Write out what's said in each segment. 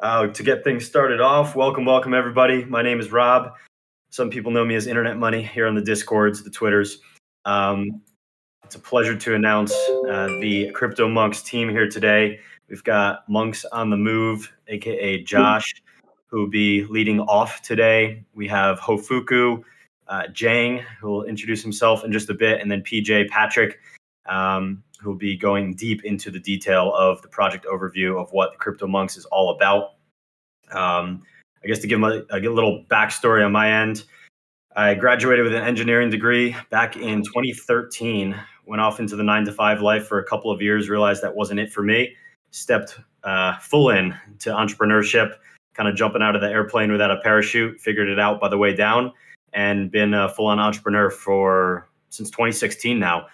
To get things started off, welcome everybody. My name is Rob. Some people know me as Internet Money here on the Discords, the Twitters. It's a pleasure to announce the Crypto Monkz team here today. We've got Monkz on the move, aka Josh, who will be leading off today. We have Hofuku, Jang, who will introduce himself in just a bit, and then PJ Patrick, who will be going deep into the detail of the project overview of what the Crypto Monkz is all about. I guess to give a little backstory on my end, I graduated with an engineering degree back in 2013, went off into the 9-to-5 life for a couple of years, realized that wasn't it for me, stepped full in to entrepreneurship, kind of jumping out of the airplane without a parachute, figured it out by the way down, and been a full-on entrepreneur since 2016 now.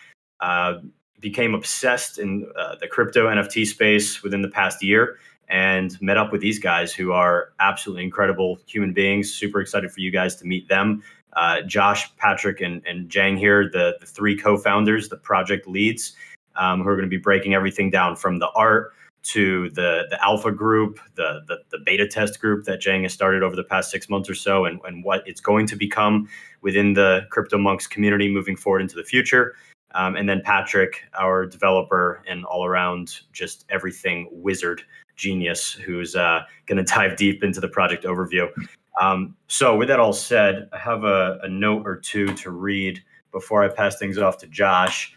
Became obsessed in the crypto NFT space within the past year and met up with these guys who are absolutely incredible human beings. Super excited for you guys to meet them. Josh, Patrick, and Jang here, the three co-founders, the project leads, who are going to be breaking everything down from the art to the alpha group, the beta test group that Jang has started over the past 6 months or so, and what it's going to become within the Crypto Monkz community moving forward into the future. And then Patrick, our developer and all around just everything wizard genius, who's going to dive deep into the project overview. So with that all said, I have a note or two to read before I pass things off to Josh,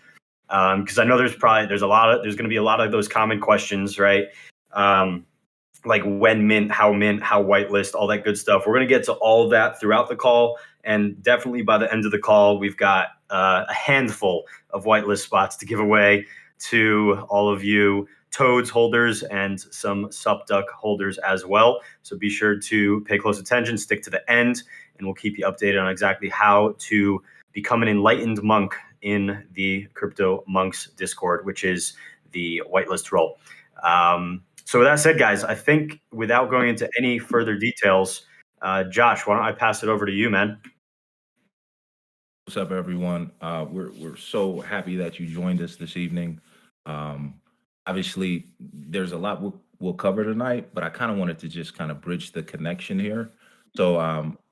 because I know there's going to be a lot of those common questions, right? Like when mint, how whitelist, all that good stuff. We're going to get to all of that throughout the call, and definitely by the end of the call, we've got a handful of whitelist spots to give away to all of you Toads holders and some SupDuck holders as well. So be sure to pay close attention, stick to the end, and we'll keep you updated on exactly how to become an enlightened monk in the Crypto Monkz Discord, which is the whitelist role. So with that said, guys, I think without going into any further details, Josh, why don't I pass it over to you, man? What's up, everyone? We're so happy that you joined us this evening. Obviously, there's a lot we'll cover tonight, but I kind of wanted to just kind of bridge the connection here. So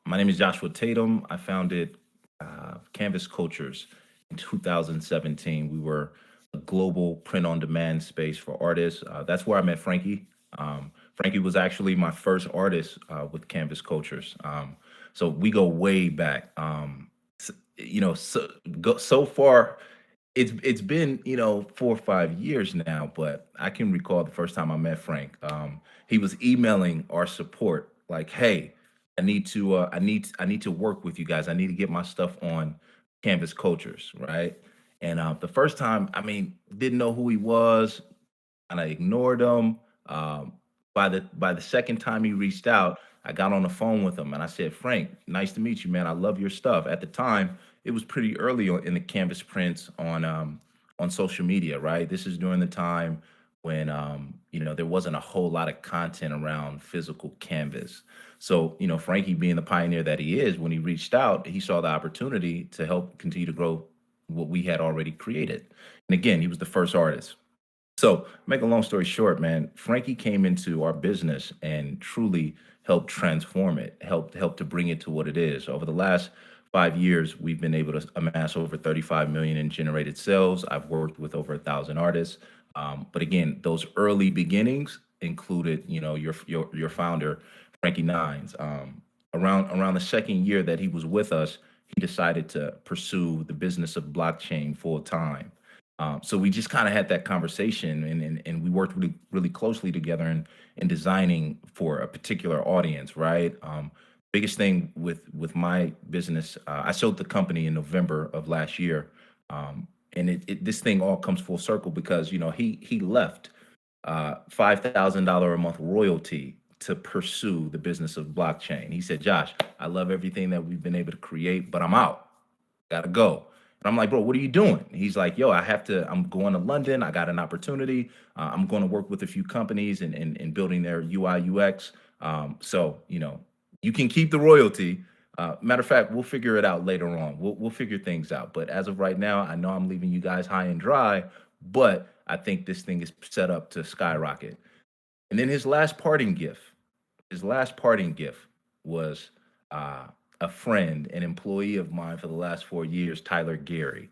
my name is Joshua Tatum. I founded Canvas Cultures in 2017. We were a global print-on-demand space for artists. That's where I met Frankie. Frankie was actually my first artist with Canvas Cultures. So we go way back. So far, it's been 4 or 5 years now, but I can recall the first time I met Frank. He was emailing our support like, "Hey, I need to work with you guys. I need to get my stuff on Canvas Cultures," right? And the first time, didn't know who he was, and I ignored him. By the second time he reached out, I got on the phone with him and I said, "Frank, nice to meet you, man. I love your stuff." At the time, it was pretty early in the Canvas prints on social media, right? This is during the time when there wasn't a whole lot of content around physical Canvas. So Frankie, being the pioneer that he is, when he reached out, he saw the opportunity to help continue to grow what we had already created. And again, he was the first artist. So make a long story short, man, Frankie came into our business and truly helped transform it, helped to bring it to what it is. Over the last 5 years, we've been able to amass over 35 million in generated sales. I've worked with over 1,000 artists. But again, those early beginnings included, your founder, Frankie Nines. Around the second year that he was with us, he decided to pursue the business of blockchain full time. So we just kind of had that conversation, and we worked really, really closely together in designing for a particular audience, right? Biggest thing with my business, I sold the company in November of last year, and this thing all comes full circle because he left $5,000 a month royalty to pursue the business of blockchain. He said, "Josh, I love everything that we've been able to create, but I'm out. Gotta go." And I'm like, "Bro, what are you doing?" He's like, "Yo, I'm going to London. I got an opportunity. I'm going to work with a few companies and building their UI, UX. So, you can keep the royalty. Matter of fact, we'll figure it out later on. We'll figure things out. But as of right now, I know I'm leaving you guys high and dry, but I think this thing is set up to skyrocket." And then his last parting gift his last parting gift was a friend, an employee of mine for the last 4 years, Tyler Gary.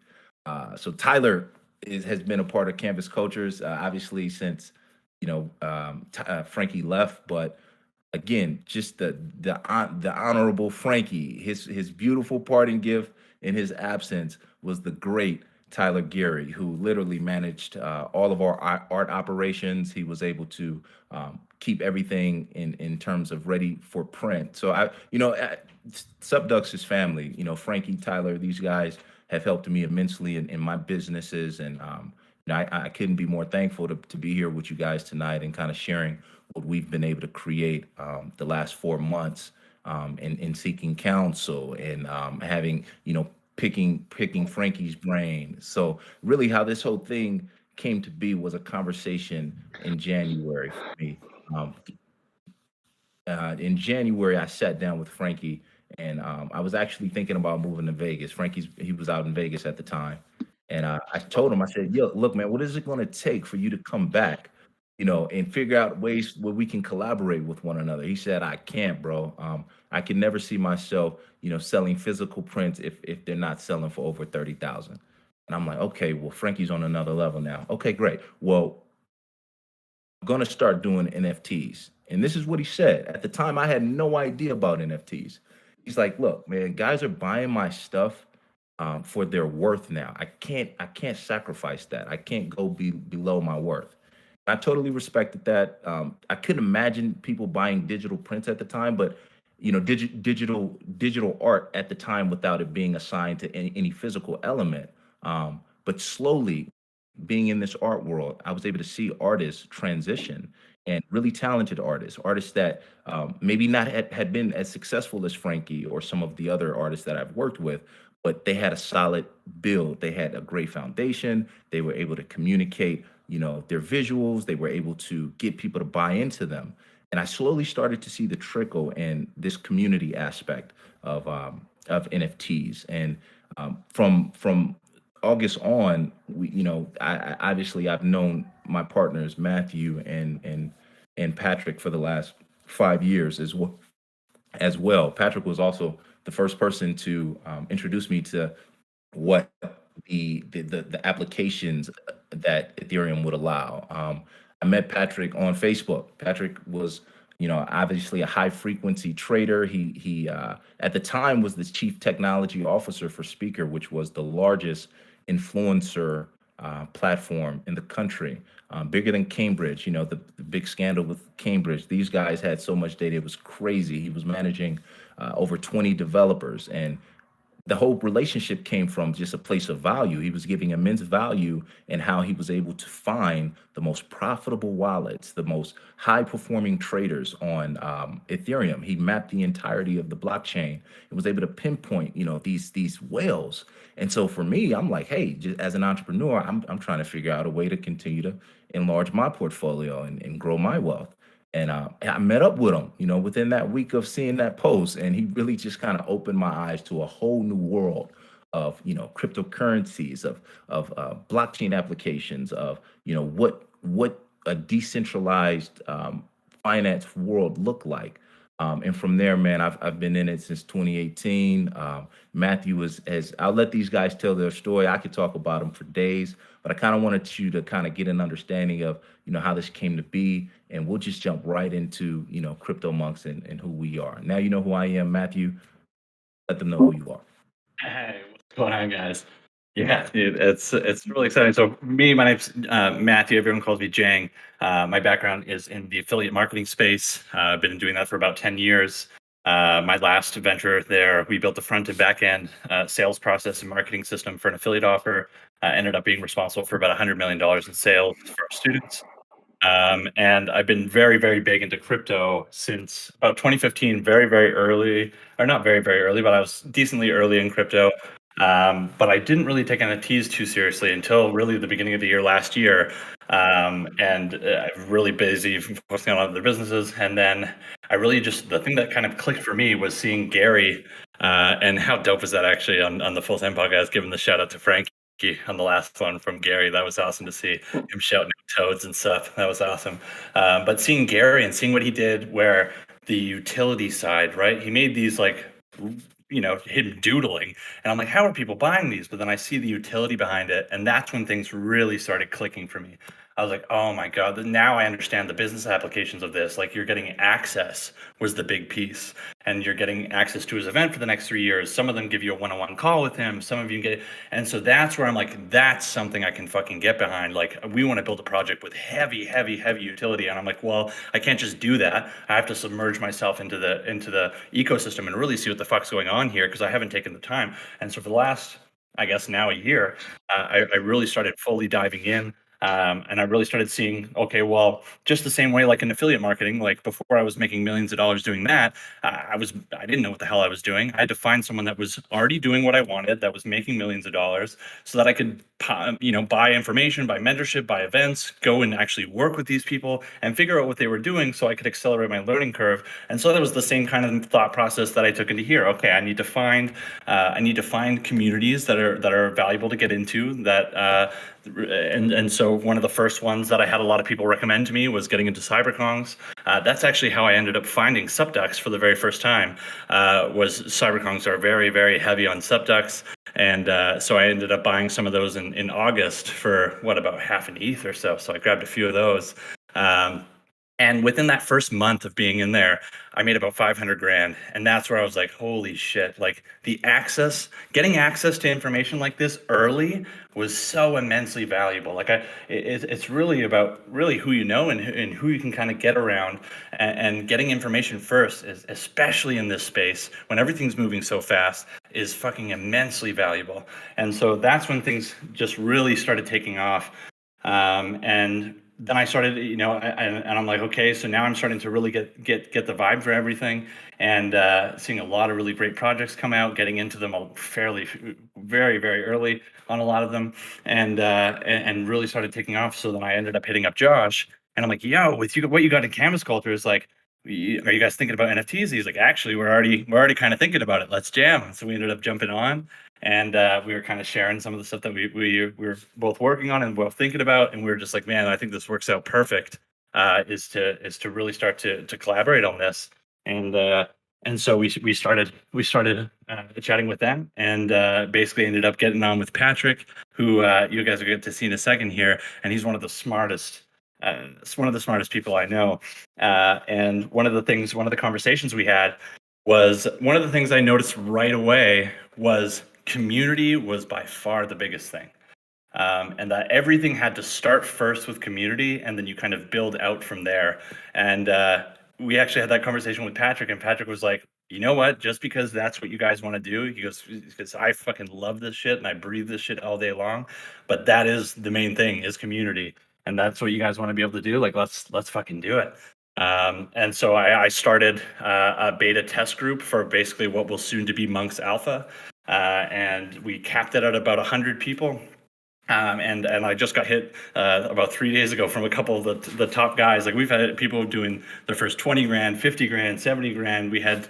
So Tyler has been a part of Campus Cultures, obviously since Frankie left, but again, just the honorable Frankie, his beautiful parting gift in his absence was the great Tyler Gary, who literally managed all of our art operations. He was able to keep everything in terms of ready for print. So SupDucks is family. Frankie, Tyler, these guys have helped me immensely in my businesses, and I couldn't be more thankful to be here with you guys tonight and kind of sharing what we've been able to create the last 4 months in seeking counsel and having, picking Frankie's brain. So really how this whole thing came to be was a conversation in January for me. Um, in January, I sat down with Frankie, and I was actually thinking about moving to Vegas. He was out in Vegas at the time, and I told him, I said, "Yo, look, man, what is it going to take for you to come back, and figure out ways where we can collaborate with one another?" He said, "I can't, bro. I can never see myself, selling physical prints if they're not selling for over 30,000." And I'm like, "Okay, well, Frankie's on another level now. Okay, great. Well, going to start doing NFTs." And this is what he said. At the time, I had no idea about NFTs. He's like, "Look, man, guys are buying my stuff for their worth now. I can't sacrifice that. I can't go below my worth." I totally respected that. I couldn't imagine people buying digital prints at the time, but digital art at the time without it being assigned to any physical element. But slowly, being in this art world, I was able to see artists transition, and really talented artists that maybe not had been as successful as Frankie or some of the other artists that I've worked with, but they had a solid build. They had a great foundation. They were able to communicate, their visuals. They were able to get people to buy into them. And I slowly started to see the trickle in this community aspect of NFTs. And from August on, obviously I've known my partners Matthew and Patrick for the last 5 years as well. Patrick was also the first person to introduce me to what the applications that Ethereum would allow. I met Patrick on Facebook. Patrick was, obviously a high frequency trader. He at the time was the chief technology officer for Speaker, which was the largest influencer platform in the country, bigger than Cambridge. The big scandal with Cambridge. These guys had so much data, it was crazy. He was managing over 20 developers, and the whole relationship came from just a place of value. He was giving immense value in how he was able to find the most profitable wallets, the most high performing traders on Ethereum. He mapped the entirety of the blockchain and was able to pinpoint, these whales. And so for me, I'm like, hey, just as an entrepreneur, I'm trying to figure out a way to continue to enlarge my portfolio and grow my wealth. And I met up with him, within that week of seeing that post, and he really just kind of opened my eyes to a whole new world of, cryptocurrencies, of blockchain applications, of, what a decentralized finance world looked like. And from there, man, I've been in it since 2018. Matthew as I'll let these guys tell their story. I could talk about them for days, but I kind of wanted you to kind of get an understanding of, how this came to be, and we'll just jump right into, Crypto Monks and who we are. Now you know who I am, Matthew. Let them know who you are. Hey, what's going on, guys? Yeah, dude, it's really exciting. So my name's Matthew. Everyone calls me Jang. My background is in the affiliate marketing space. I've been doing that for about 10 years. My last venture there, we built the front and back end sales process and marketing system for an affiliate offer. Ended up being responsible for about $100 million in sales for our students. And I've been very, very big into crypto since about 2015, very, very early, or not very, very early, but I was decently early in crypto. But I didn't really take NFTs too seriously until really the beginning of the year last year. And I'm really busy focusing on other businesses. And then I really the thing that kind of clicked for me was seeing Gary. And how dope is that actually on the Full Time Podcast, giving the shout out to Frankie on the last one from Gary. That was awesome to see him shouting out toads and stuff. That was awesome. But seeing Gary and seeing what he did, where the utility side, right? He made these like, him doodling, and I'm like, how are people buying these? But then I see the utility behind it, and that's when things really started clicking for me. I was like, oh my God, now I understand the business applications of this. Like, you're getting access was the big piece, and you're getting access to his event for the next 3 years. Some of them give you a one-on-one call with him. Some of you get, and so that's where I'm like, that's something I can fucking get behind. Like, we want to build a project with heavy, heavy, heavy utility, and I'm like, well, I can't just do that. I have to submerge myself into the ecosystem and really see what the fuck's going on here, because I haven't taken the time. And so for the last, I guess now a year, I really started fully diving in. And I really started seeing, okay, well, just the same way like in affiliate marketing, like before I was making millions of dollars doing that, I didn't know what the hell I was doing. I had to find someone that was already doing what I wanted, that was making millions of dollars, so that I could, buy information, buy mentorship, buy events, go and actually work with these people and figure out what they were doing, so I could accelerate my learning curve. And so that was the same kind of thought process that I took into here. Okay, I need to find communities that are valuable to get into, that and so one of the first ones that I had a lot of people recommend to me was getting into cyberkongs. That's actually how I ended up finding SupDucks for the very first time. Was cyberkongs are very, very heavy on SupDucks, and so I ended up buying some of those in August for about half an ETH or so. So I grabbed a few of those. And within that first month of being in there, I made about 500 grand. And that's where I was like, holy shit, like getting access to information like this early was so immensely valuable. Like it's really about who you know and who you can kind of get around, and getting information first, especially in this space when everything's moving so fast, is fucking immensely valuable. And so that's when things just really started taking off. And then I started, and I'm like, okay, so now I'm starting to really get the vibe for everything, and seeing a lot of really great projects come out, getting into them fairly, very, very early on a lot of them, and really started taking off. So then I ended up hitting up Josh, and I'm like, yo, with you, what you got in Canvas Culture is like, are you guys thinking about NFTs? He's like, actually, we're already kind of thinking about it. Let's jam. So we ended up jumping on, and we were kind of sharing some of the stuff that we were both working on and both thinking about, and we were just like, man, I think this works out perfect. Is to really start to collaborate on this, and so we started chatting with them, and basically ended up getting on with Patrick, who you guys will get to see in a second here, and he's one of the smartest people I know. And one of the conversations we had was, one of the things I noticed right away was community was by far the biggest thing. And that everything had to start first with community, and then you kind of build out from there. And we actually had that conversation with Patrick, and Patrick was like, you know what, just because that's what you guys want to do, he goes, because I fucking love this shit and I breathe this shit all day long, but that is the main thing, is community. And that's what you guys want to be able to do. Like, let's fucking do it. And so I started a beta test group for basically what will soon to be Monkz Alpha. And we capped it at about 100 people. And I just got hit about 3 days ago from a couple of the top guys. Like, we've had people doing their first 20 grand, 50 grand, 70 grand. We had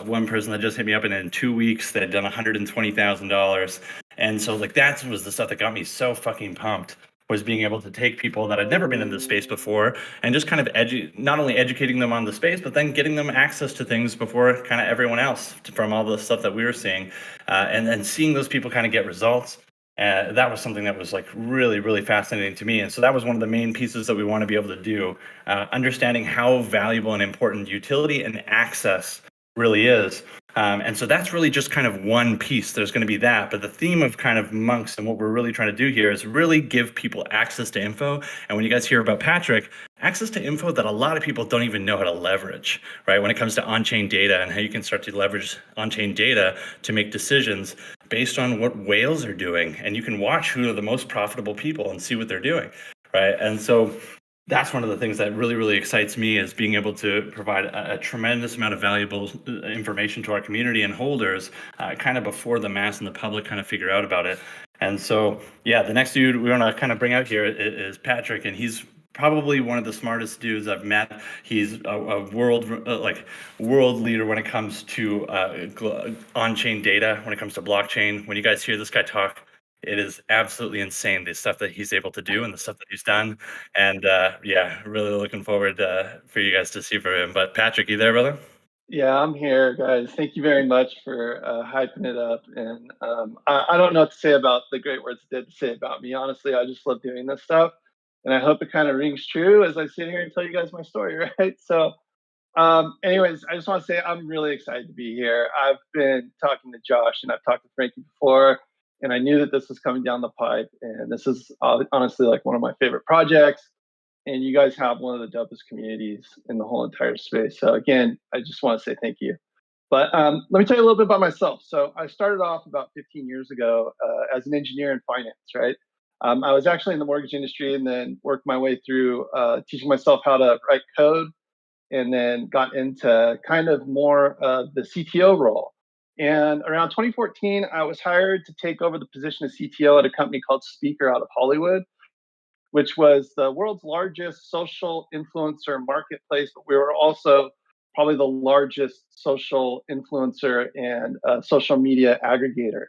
one person that just hit me up, and in 2 weeks they had done $120,000. And so, like, that was the stuff that got me so fucking pumped, was being able to take people that had never been in the space before and just kind of not only educating them on the space, but then getting them access to things before kind of everyone else, from all the stuff that we were seeing, and then seeing those people kind of get results. That was something that was like really, really fascinating to me. And so that was one of the main pieces that we want to be able to do, understanding how valuable and important utility and access really is. And so that's really just kind of one piece. There's going to be that, but the theme of kind of Monkz and what we're really trying to do here is really give people access to info. And when you guys hear about Patrick, access to info that a lot of people don't even know how to leverage, right? When it comes to on-chain data and how you can start to leverage on-chain data to make decisions based on what whales are doing. And you can watch who are the most profitable people and see what they're doing, right? And so that's one of the things that really, really excites me, is being able to provide a tremendous amount of valuable information to our community and holders, kind of before the mass and the public kind of figure out about it. And so, yeah, the next dude we want to kind of bring out here is Patrick, and he's probably one of the smartest dudes I've met. He's a world leader when it comes to on-chain data, when it comes to blockchain. When you guys hear this guy talk, It is absolutely insane, the stuff that he's able to do and the stuff that he's done. And yeah, really looking forward for you guys to see for him. But Patrick, you there, brother? Yeah, I'm here, guys. Thank you very much for hyping it up. And I don't know what to say about the great words it did to say about me. Honestly, I just love doing this stuff. And I hope it kind of rings true as I sit here and tell you guys my story, right? So, anyways, I just want to say I'm really excited to be here. I've been talking to Josh and I've talked to Frankie before, and I knew that this was coming down the pipe. And this is honestly like one of my favorite projects. And you guys have one of the dopest communities in the whole entire space. So again, I just want to say thank you. But let me tell you a little bit about myself. So I started off about 15 years ago as an engineer in finance, right? I was actually in the mortgage industry and then worked my way through teaching myself how to write code, and then got into kind of more of the CTO role. And around 2014, I was hired to take over the position of CTO at a company called Speaker out of Hollywood, which was the world's largest social influencer marketplace, but we were also probably the largest social influencer and social media aggregator.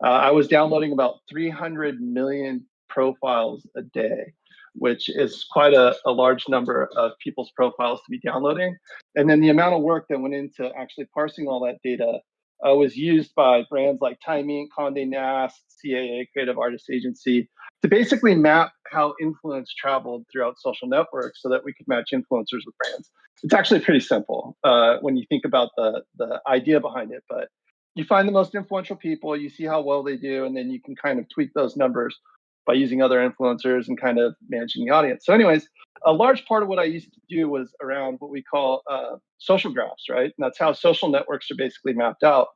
I was downloading about 300 million profiles a day, which is quite a large number of people's profiles to be downloading. And then the amount of work that went into actually parsing all that data was used by brands like Time Inc., Condé Nast, CAA, Creative Artists Agency, to basically map how influence traveled throughout social networks so that we could match influencers with brands. It's actually pretty simple when you think about the idea behind it, but you find the most influential people, you see how well they do, and then you can kind of tweak those numbers by using other influencers and kind of managing the audience. So anyways, a large part of what I used to do was around what we call social graphs, right? And that's how social networks are basically mapped out.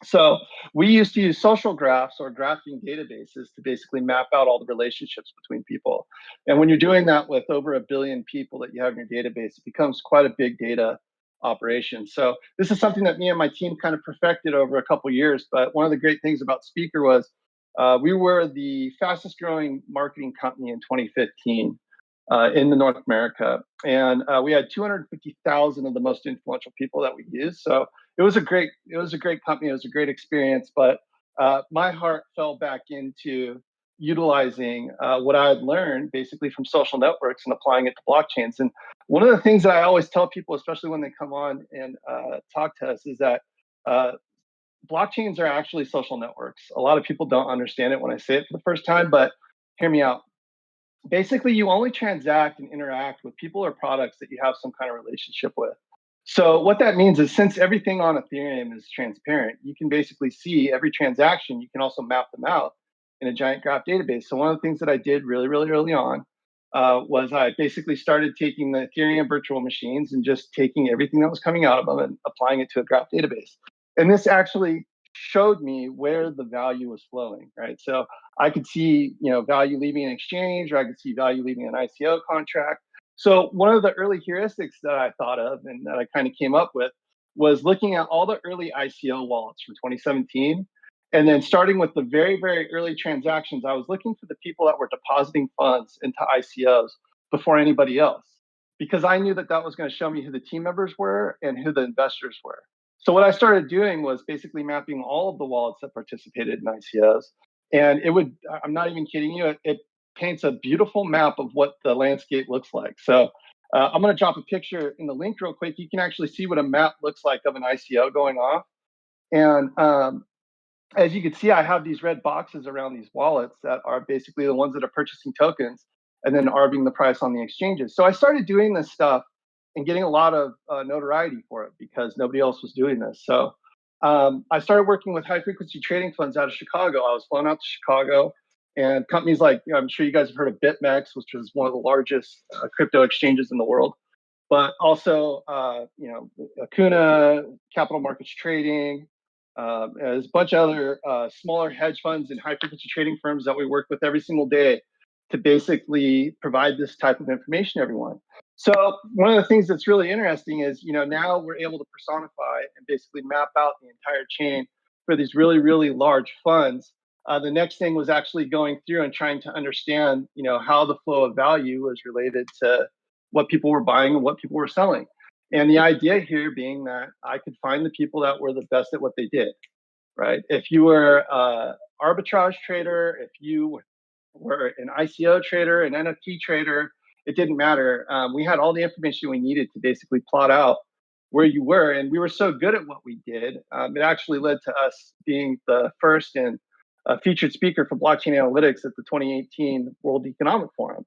So we used to use social graphs or graphing databases to basically map out all the relationships between people. And when you're doing that with over 1 billion people that you have in your database, it becomes quite a big data operation. So this is something that me and my team kind of perfected over a couple of years. But one of the great things about Speaker was we were the fastest growing marketing company in 2015 in the North America. And we had 250,000 of the most influential people that we used. So it was a great company. It was a great experience. But my heart fell back into utilizing what I had learned basically from social networks and applying it to blockchains. And one of the things that I always tell people, especially when they come on and talk to us, is that blockchains are actually social networks. A lot of people don't understand it when I say it for the first time, but hear me out. Basically, you only transact and interact with people or products that you have some kind of relationship with. So what that means is, since everything on Ethereum is transparent, you can basically see every transaction. You can also map them out in a giant graph database. So one of the things that I did really, really early on was I basically started taking the Ethereum virtual machines and just taking everything that was coming out of them and applying it to a graph database. And this actually showed me where the value was flowing, right? So I could see, value leaving an exchange, or I could see value leaving an ICO contract. So one of the early heuristics that I thought of and that I kind of came up with was looking at all the early ICO wallets from 2017. And then starting with the very, very early transactions, I was looking for the people that were depositing funds into ICOs before anybody else, because I knew that that was going to show me who the team members were and who the investors were. So what I started doing was basically mapping all of the wallets that participated in ICOs. And I'm not even kidding you, it paints a beautiful map of what the landscape looks like. So I'm going to drop a picture in the link real quick. You can actually see what a map looks like of an ICO going off. And as you can see, I have these red boxes around these wallets that are basically the ones that are purchasing tokens and then arbing the price on the exchanges. So I started doing this stuff and getting a lot of notoriety for it because nobody else was doing this. So I started working with high frequency trading funds out of Chicago. I was flown out to Chicago, and companies like, I'm sure you guys have heard of BitMEX, which is one of the largest crypto exchanges in the world, but also, Acuna, Capital Markets Trading, there's a bunch of other smaller hedge funds and high frequency trading firms that we work with every single day to basically provide this type of information to everyone. So one of the things that's really interesting is, now we're able to personify and basically map out the entire chain for these really, really large funds. The next thing was actually going through and trying to understand, how the flow of value was related to what people were buying and what people were selling. And the idea here being that I could find the people that were the best at what they did, right? If you were an arbitrage trader, if you were an ICO trader, an NFT trader, it didn't matter. We had all the information we needed to basically plot out where you were, and we were so good at what we did. It actually led to us being the first and featured speaker for blockchain analytics at the 2018 World Economic Forum,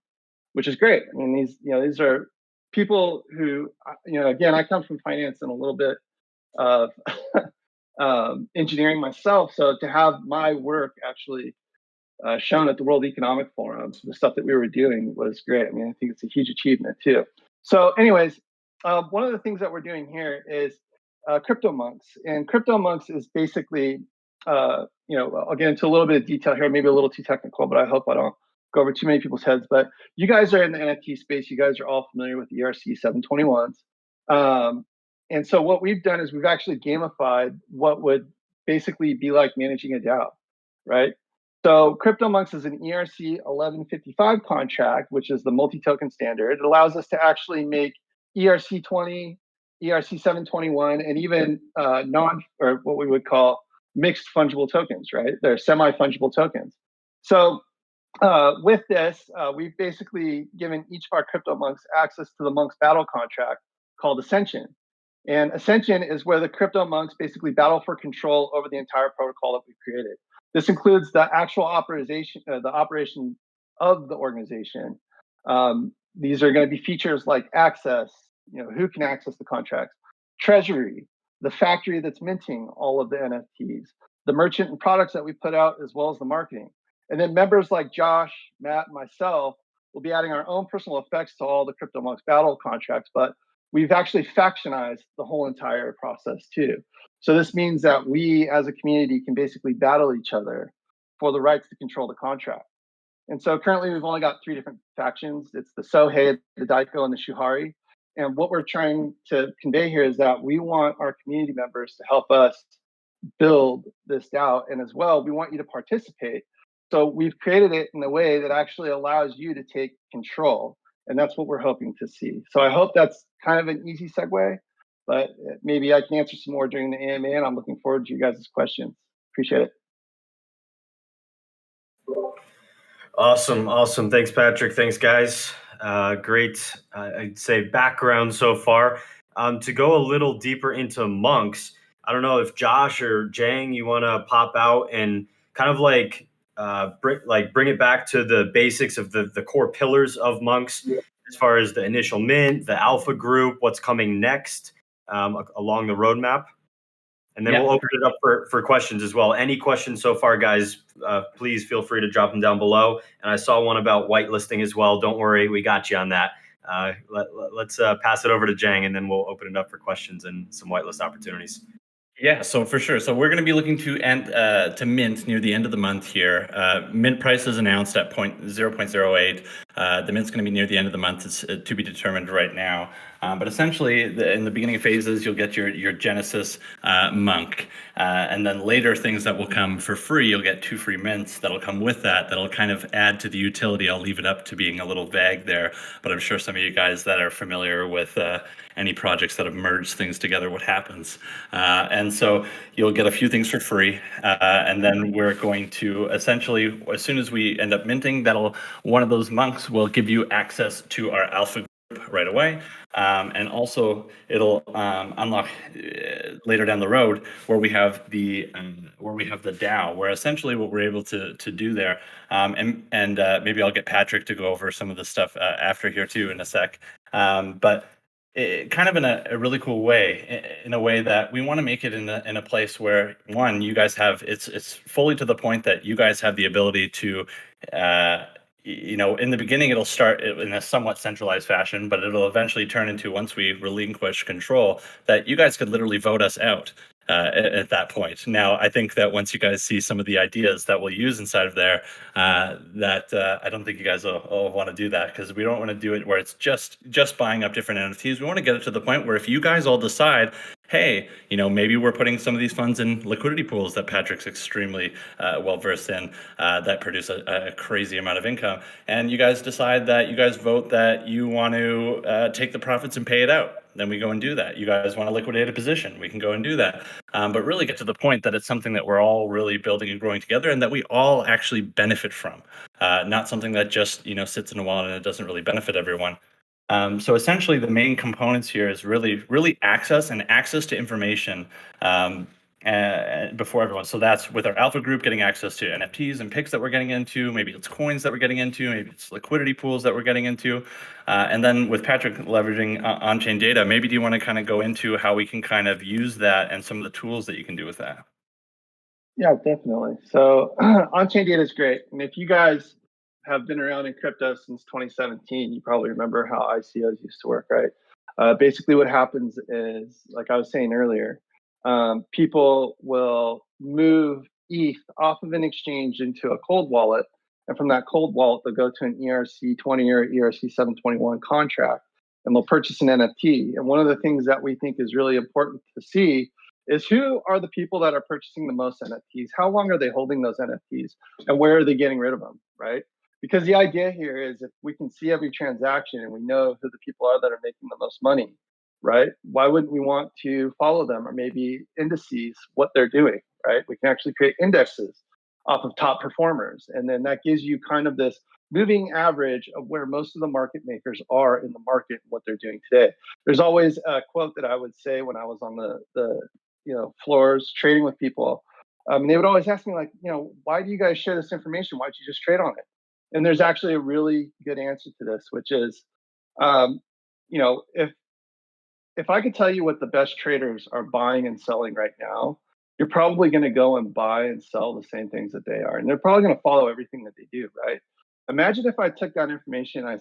which is great. I mean, these are people who, again, I come from finance and a little bit of engineering myself. So to have my work actually shown at the World Economic Forum, the stuff that we were doing was great. I mean, I think it's a huge achievement too. So anyways, one of the things that we're doing here is Crypto Monkz. And Crypto Monkz is basically, I'll get into a little bit of detail here, maybe a little too technical, but I hope I don't go over too many people's heads. But you guys are in the NFT space. You guys are all familiar with ERC 721s. And so what we've done is we've actually gamified what would basically be like managing a DAO, right? So CryptoMonkz is an ERC 1155 contract, which is the multi-token standard. It allows us to actually make ERC 20, ERC 721, and even or what we would call mixed fungible tokens, right? They're semi-fungible tokens. So with this, we've basically given each of our CryptoMonks access to the Monkz battle contract called Ascension. And Ascension is where the CryptoMonks basically battle for control over the entire protocol that we've created. This includes the actual operation of the organization. These are going to be features like access, who can access the contracts, treasury, the factory that's minting all of the NFTs, the merchant and products that we put out, as well as the marketing. And then members like Josh, Matt, and myself will be adding our own personal effects to all the CryptoMonks battle contracts, but we've actually factionized the whole entire process too. So this means that we as a community can basically battle each other for the rights to control the contract. And so currently we've only got 3 different factions. It's the Sohei, the Daiko, and the Shuhari. And what we're trying to convey here is that we want our community members to help us build this DAO. And as well, we want you to participate. So we've created it in a way that actually allows you to take control. And that's what we're hoping to see. So I hope that's kind of an easy segue, but maybe I can answer some more during the AMA, and I'm looking forward to you guys' questions. Appreciate it. Awesome. Thanks, Patrick. Thanks, guys. Great, I'd say, background so far. To go a little deeper into Monkz, I don't know if Josh or Jang, you want to pop out and kind of bring it back to the basics of the core pillars of Monkz, as far as the initial mint, the alpha group, what's coming next along the roadmap. And then we'll open it up for questions as well. Any questions so far, guys, please feel free to drop them down below. And I saw one about whitelisting as well. Don't worry, we got you on that. Let's pass it over to Jang, and then we'll open it up for questions and some whitelist opportunities. Yeah, so for sure. So we're going to be looking to mint near the end of the month here. Mint price is announced at 0.08. The mint's going to be near the end of the month. It's to be determined right now. But essentially, in the beginning phases, you'll get your Genesis Monk. And then later things that will come for free, you'll get 2 free mints that'll come with that. That'll kind of add to the utility. I'll leave it up to being a little vague there. But I'm sure some of you guys that are familiar with any projects that have merged things together, what happens. And so you'll get a few things for free. And then we're going to essentially, as soon as we end up minting, one of those monks will give you access to our alpha group right away. And also it'll unlock later down the road where we have the DAO, where essentially what we're able to do there, and maybe I'll get Patrick to go over some of the stuff after here too in a sec. But kind of in a really cool way, in a way that we want to make it in a place where, one, you guys have it's fully to the point that you guys have the ability to in the beginning it'll start in a somewhat centralized fashion, but it'll eventually turn into, once we relinquish control, that you guys could literally vote us out at that point. Now, I think that once you guys see some of the ideas that we'll use inside of there, I don't think you guys will want to do that, because we don't want to do it where it's just buying up different NFTs. We want to get it to the point where if you guys all decide, hey, maybe we're putting some of these funds in liquidity pools that Patrick's extremely well versed in, that produce a crazy amount of income, and you guys decide that you guys vote that you want to take the profits and pay it out. then we go and do that. You guys want to liquidate a position, we can go and do that. But really get to the point that it's something that we're all really building and growing together, and that we all actually benefit from, not something that just sits in a wallet and it doesn't really benefit everyone. So essentially, the main components here is really access to information before everyone. So that's with our alpha group getting access to NFTs and picks that we're getting into. Maybe it's coins that we're getting into. Maybe it's liquidity pools that we're getting into. And then with Patrick leveraging on-chain data, maybe do you want to kind of go into how we can kind of use that and some of the tools that you can do with that? Yeah, definitely. So on-chain data is great. And if you guys have been around in crypto since 2017, you probably remember how ICOs used to work, right? Basically what happens is, like I was saying earlier, people will move ETH off of an exchange into a cold wallet. And from that cold wallet, they'll go to an ERC20 or ERC721 contract, and they'll purchase an NFT. And one of the things that we think is really important to see is who are the people that are purchasing the most NFTs? How long are they holding those NFTs? And where are they getting rid of them, right? Because the idea here is if we can see every transaction and we know who the people are that are making the most money, right? Why wouldn't we want to follow them, or maybe indices, what they're doing, right? We can actually create indexes off of top performers. And then that gives you kind of this moving average of where most of the market makers are in the market and what they're doing today. There's always a quote that I would say when I was on the floors trading with people. They would always ask me, like, why do you guys share this information? Why don't you just trade on it? And there's actually a really good answer to this, which is, if I could tell you what the best traders are buying and selling right now, you're probably going to go and buy and sell the same things that they are, and they're probably going to follow everything that they do, right? Imagine if I took that information, I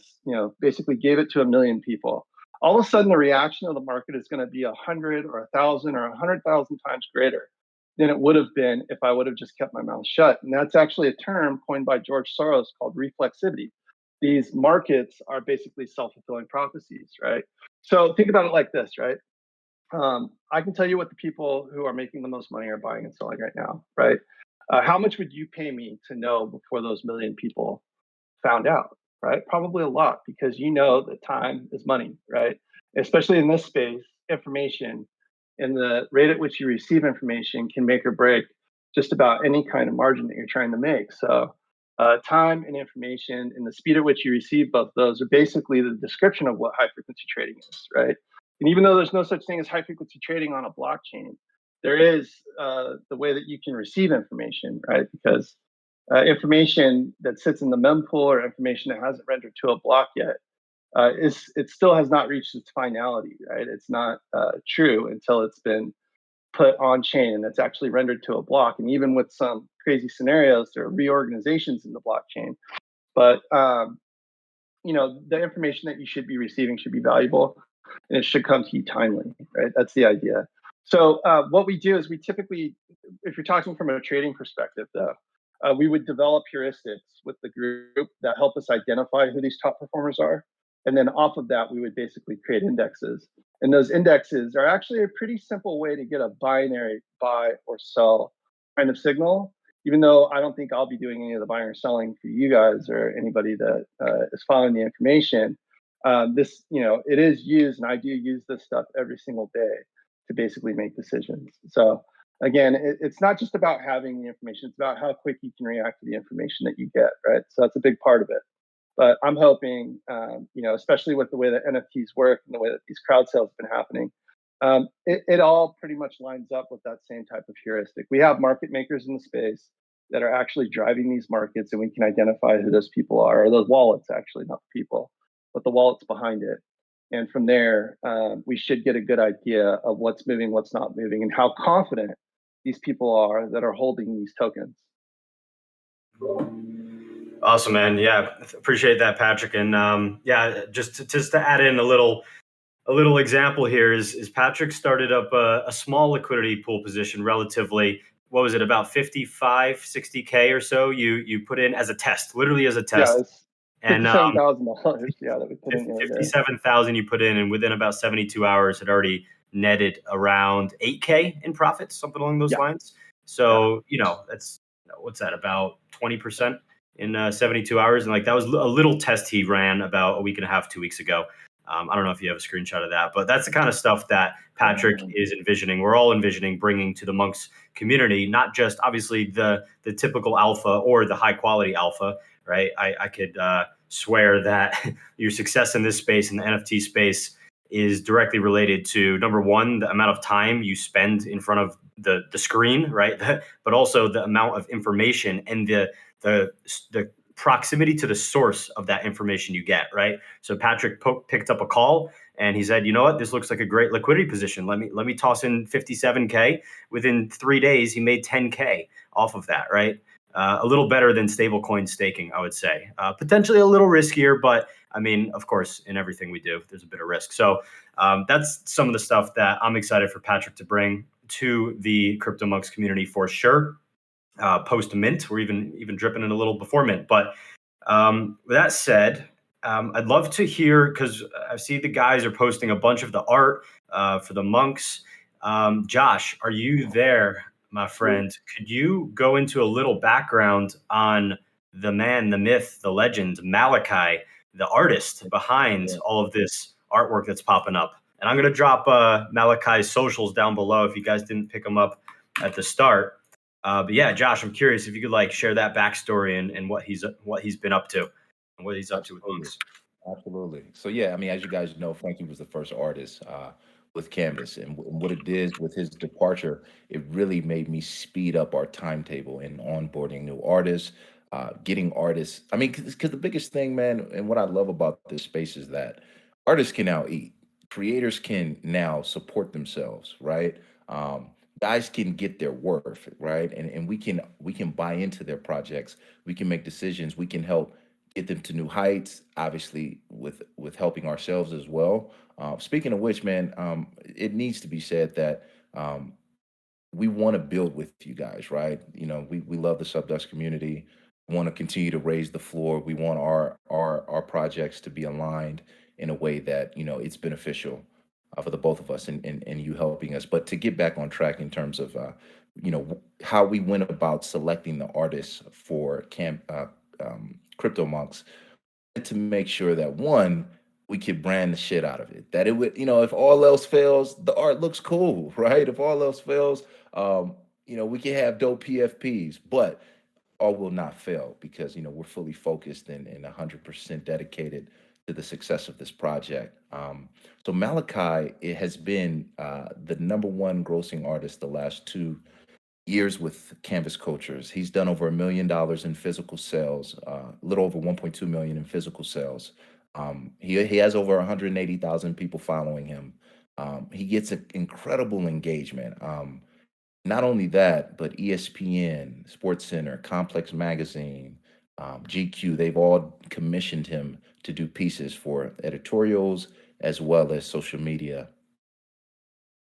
basically gave it to 1 million people. All of a sudden, the reaction of the market is going to be 100 or 1,000 or 100,000 times greater than it would have been if I would have just kept my mouth shut. And that's actually a term coined by George Soros called reflexivity. These markets are basically self-fulfilling prophecies, right? So think about it like this, right? I can tell you what the people who are making the most money are buying and selling right now, right? How much would you pay me to know before those 1 million people found out, right? Probably a lot, because you know that time is money, right? Especially in this space, information and the rate at which you receive information can make or break just about any kind of margin that you're trying to make. So time and information and the speed at which you receive both those are basically the description of what high frequency trading is, right? And even though there's no such thing as high frequency trading on a blockchain, there is the way that you can receive information, right? Because information that sits in the mempool or information that hasn't rendered to a block yet, it still has not reached its finality, right? It's not true until it's been put on chain and it's actually rendered to a block. And even with some crazy scenarios, there are reorganizations in the blockchain. But the information that you should be receiving should be valuable, and it should come to you timely, right? That's the idea. So what we do is we typically, if you're talking from a trading perspective, though, we would develop heuristics with the group that help us identify who these top performers are. And then off of that, we would basically create indexes. And those indexes are actually a pretty simple way to get a binary buy or sell kind of signal, even though I don't think I'll be doing any of the buying or selling for you guys or anybody that is following the information. It is used, and I do use this stuff every single day to basically make decisions. So again, it's not just about having the information, it's about how quick you can react to the information that you get, right? So that's a big part of it. But I'm hoping, especially with the way that NFTs work and the way that these crowd sales have been happening, it all pretty much lines up with that same type of heuristic. We have market makers in the space that are actually driving these markets, and we can identify who those people are, or those wallets, actually, not the people, but the wallets behind it. And from there, we should get a good idea of what's moving, what's not moving, and how confident these people are that are holding these tokens. Awesome, man. Yeah, appreciate that, Patrick. And just to add in a little example here is Patrick started up a small liquidity pool position, relatively. What was it, about 55, 60K or so? You put in as a test, literally as a test. Yeah, it's $57,000. Yeah, that we put in the other day. 57,000 you put in, and within about 72 hours, had already netted around 8K in profits, something along those lines. So that's what's that, about 20% in 72 hours, and like that was a little test he ran about a week and a half, 2 weeks ago. I don't know if you have a screenshot of that, but that's the kind of stuff that Patrick is envisioning. We're all envisioning bringing to the Monkz community, not just obviously the typical alpha or the high quality alpha, right? I could swear that your success in this space, in the NFT space, is directly related to, number one, the amount of time you spend in front of the screen, right? But also the amount of information and the proximity to the source of that information you get, right? So Patrick picked up a call and he said, you know what, this looks like a great liquidity position. Let me toss in 57K. Within 3 days, he made 10K off of that, right? A little better than stablecoin staking, I would say. Potentially a little riskier, but I mean, of course, in everything we do, there's a bit of risk. So that's some of the stuff that I'm excited for Patrick to bring to the Crypto Monkz community for sure. Post mint, or even dripping in a little before mint. But with that said, I'd love to hear, because I see the guys are posting a bunch of the art for the Monkz. Josh, are you there, my friend? Could you go into a little background on the man, the myth, the legend, Malachi, the artist behind all of this artwork that's popping up? And I'm going to drop Malachi's socials down below if you guys didn't pick them up at the start. But yeah, Josh, I'm curious if you could share that backstory and what he's been up to and what he's up to with Monkz. Absolutely. So yeah, I mean, as you guys know, Frankie was the first artist with Canvas, and what it did with his departure, it really made me speed up our timetable in onboarding new artists, getting artists. I mean, because the biggest thing, man, and what I love about this space is that artists can now eat, creators can now support themselves, right? Guys can get their worth, right? And we can buy into their projects. We can make decisions. We can help get them to new heights, obviously with helping ourselves as well. Speaking of which, man, it needs to be said that we want to build with you guys, right? You know, we love the SupDucks community. We want to continue to raise the floor. We want our projects to be aligned in a way that, you know, it's beneficial for the both of us and you helping us. But to get back on track in terms of you know, how we went about selecting the artists for Crypto Monkz, to make sure that one, we could brand the shit out of it. That it would, you know, if all else fails, the art looks cool, right? If all else fails, you know, we can have dope PFPs, but all will not fail because, you know, we're fully focused and 100% dedicated to the success of this project. So Malachi, it has been the #1 grossing artist the last 2 years with Canvas Cultures. He's done over $1 million in physical sales, a little over 1.2 million in physical sales. He has over 180,000 people following him. He gets an incredible engagement. Not only that, but ESPN, SportsCenter, Complex Magazine, GQ, they've all commissioned him to do pieces for editorials as well as social media.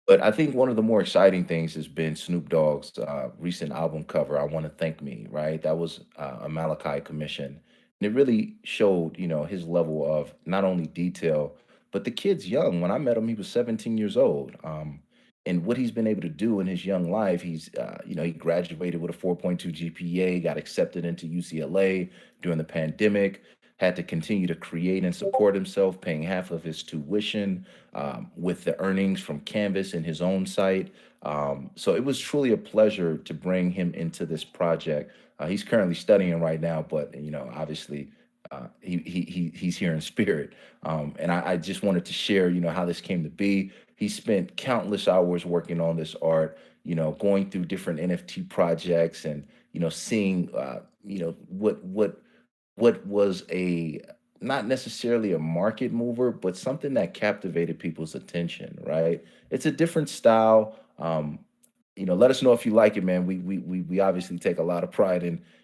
But I think one of the more exciting things has been Snoop Dogg's recent album cover, I Want to Thank Me, right? That was a Malachi commission. And it really showed, you know, his level of not only detail, but the kid's young. When I met him, he was 17 years old. And what he's been able to do in his young life, he's, you know, he graduated with a 4.2 GPA, got accepted into UCLA during the pandemic, had to continue to create and support himself, paying half of his tuition with the earnings from Canvas and his own site. So it was truly a pleasure to bring him into this project. He's currently studying right now, but you know, obviously, he's here in spirit. And I just wanted to share, you know, how this came to be. He spent countless hours working on this art, you know, going through different NFT projects and, you know, seeing, you know, what was a not necessarily a market mover, but something that captivated people's attention, right? It's a different style. You know, let us know if you like it, man. We obviously take a lot of pride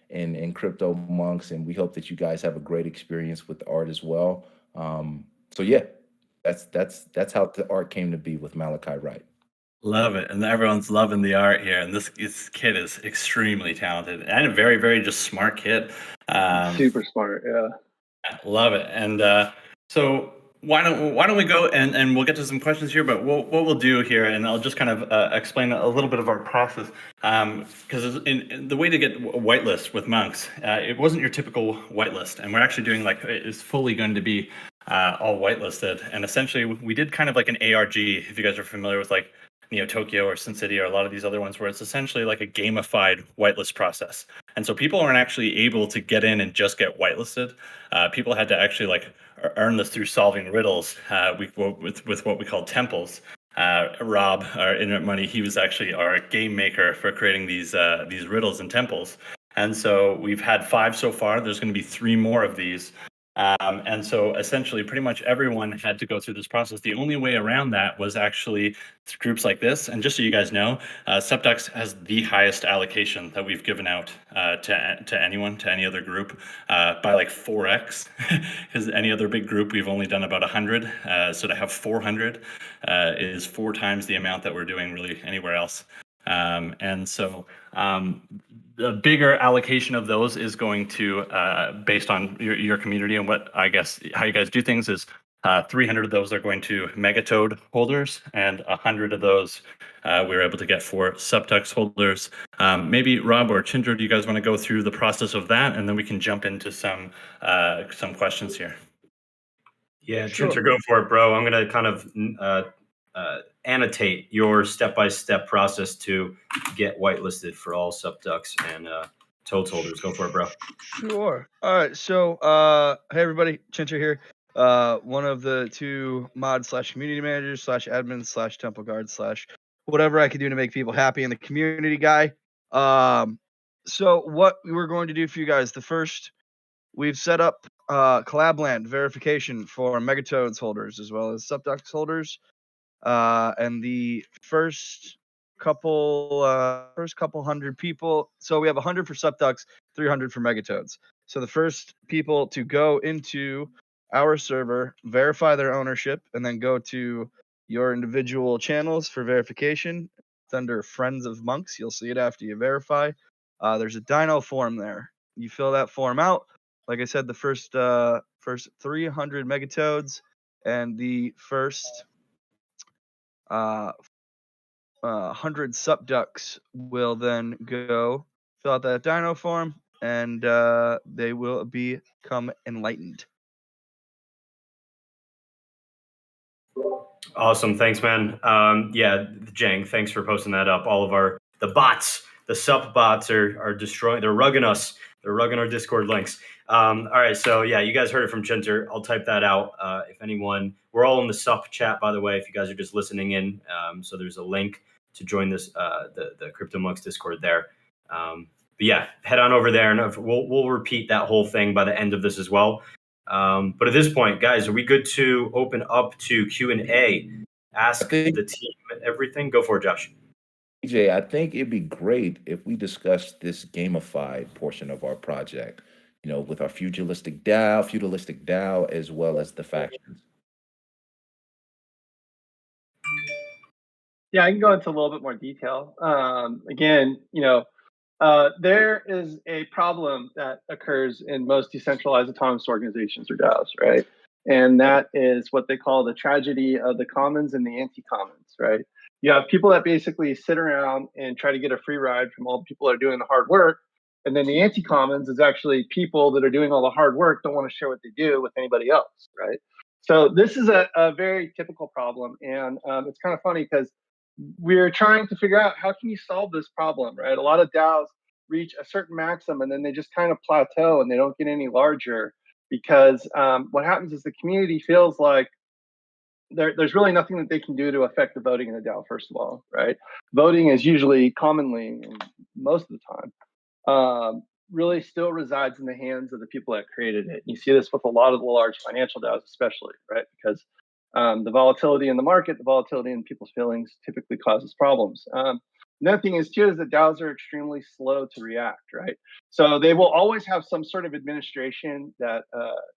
in Crypto Monkz, and we hope that you guys have a great experience with the art as well. So yeah, that's how the art came to be with Malachi Wright. Love it, and everyone's loving the art here. And this kid is extremely talented and a very, very just smart kid. Super smart, yeah. Love it. And so why don't we go and we'll get to some questions here, but what we'll do here, and I'll just kind of explain a little bit of our process, because in the way to get whitelist with Monkz, it wasn't your typical whitelist, and we're actually doing it's fully going to be all whitelisted. And essentially, we did kind of like an ARG, if you guys are familiar with like Neo Tokyo or Sin City or a lot of these other ones, where it's essentially like a gamified whitelist process. And so people aren't actually able to get in and just get whitelisted. People had to actually like earn this through solving riddles with what we call temples. Rob, our Internet Money, he was actually our game maker for creating these riddles and temples. And so we've had 5 so far. There's going to be 3 more of these. And so essentially pretty much everyone had to go through this process. The only way around that was actually through groups like this. And just so you guys know, SupDucks has the highest allocation that we've given out to anyone, to any other group, by like 4x. Because any other big group, we've only done about 100. So to have 400 is 4 times the amount that we're doing really anywhere else. And so the bigger allocation of those is going to, based on your community and what I guess how you guys do things, is 300 of those are going to Megatoad holders, and 100 of those we were able to get for SupDucks holders. Maybe Rob or Chindra, do you guys want to go through the process of that, and then we can jump into some questions here? Yeah, Chindra, go for it, bro. I'm going to kind of annotate your step-by-step process to get whitelisted for all SupDucks and Toads holders. Go for it, bro. Sure. All right. So, hey everybody, Chincher here. One of the 2 mod / community managers / admin / temple guard / whatever I can do to make people happy in the community guy. So what we're going to do for you guys, the first, we've set up Collabland verification for Megatoads holders as well as SupDucks holders. And the first couple hundred people, so we have 100 for SupDucks, 300 for Megatoads. So the first people to go into our server, verify their ownership, and then go to your individual channels for verification. It's under Friends of Monkz. You'll see it after you verify. There's a dyno form there. You fill that form out. Like I said, the first 300 Megatoads and the first 100 SupDucks will then go fill out that dyno form, and they will become enlightened. Awesome. Thanks, man. Yeah, Jang, thanks for posting that up. All of the bots, the sup bots are destroying. They're rugging us. They're rugging our Discord links. All right. So yeah, you guys heard it from Chinter. I'll type that out. If anyone, we're all in the sup chat, by the way, if you guys are just listening in. So there's a link to join this, the Crypto Monkz Discord there. But yeah, head on over there, and we'll repeat that whole thing by the end of this as well. But at this point, guys, are we good to open up to Q&A? Ask the team everything. Go for it, Josh. DJ, I think it'd be great if we discuss this gamified portion of our project, with our feudalistic DAO, as well as the factions. Yeah, I can go into a little bit more detail. Again, there is a problem that occurs in most decentralized autonomous organizations, or DAOs, right? And that is what they call the tragedy of the commons and the anti-commons, right? You have people that basically sit around and try to get a free ride from all the people that are doing the hard work. And then the anti-commons is actually people that are doing all the hard work, don't want to share what they do with anybody else, right? So this is a very typical problem. And it's kind of funny because we're trying to figure out how can you solve this problem, right? A lot of DAOs reach a certain maximum and then they just kind of plateau and they don't get any larger because what happens is the community feels like there's really nothing that they can do to affect the voting in the DAO, first of all, right? Voting is usually commonly, most of the time, really still resides in the hands of the people that created it. You see this with a lot of the large financial DAOs especially, right? Because the volatility in the market, the volatility in people's feelings typically causes problems. Another thing is that DAOs are extremely slow to react, right? So they will always have some sort of administration that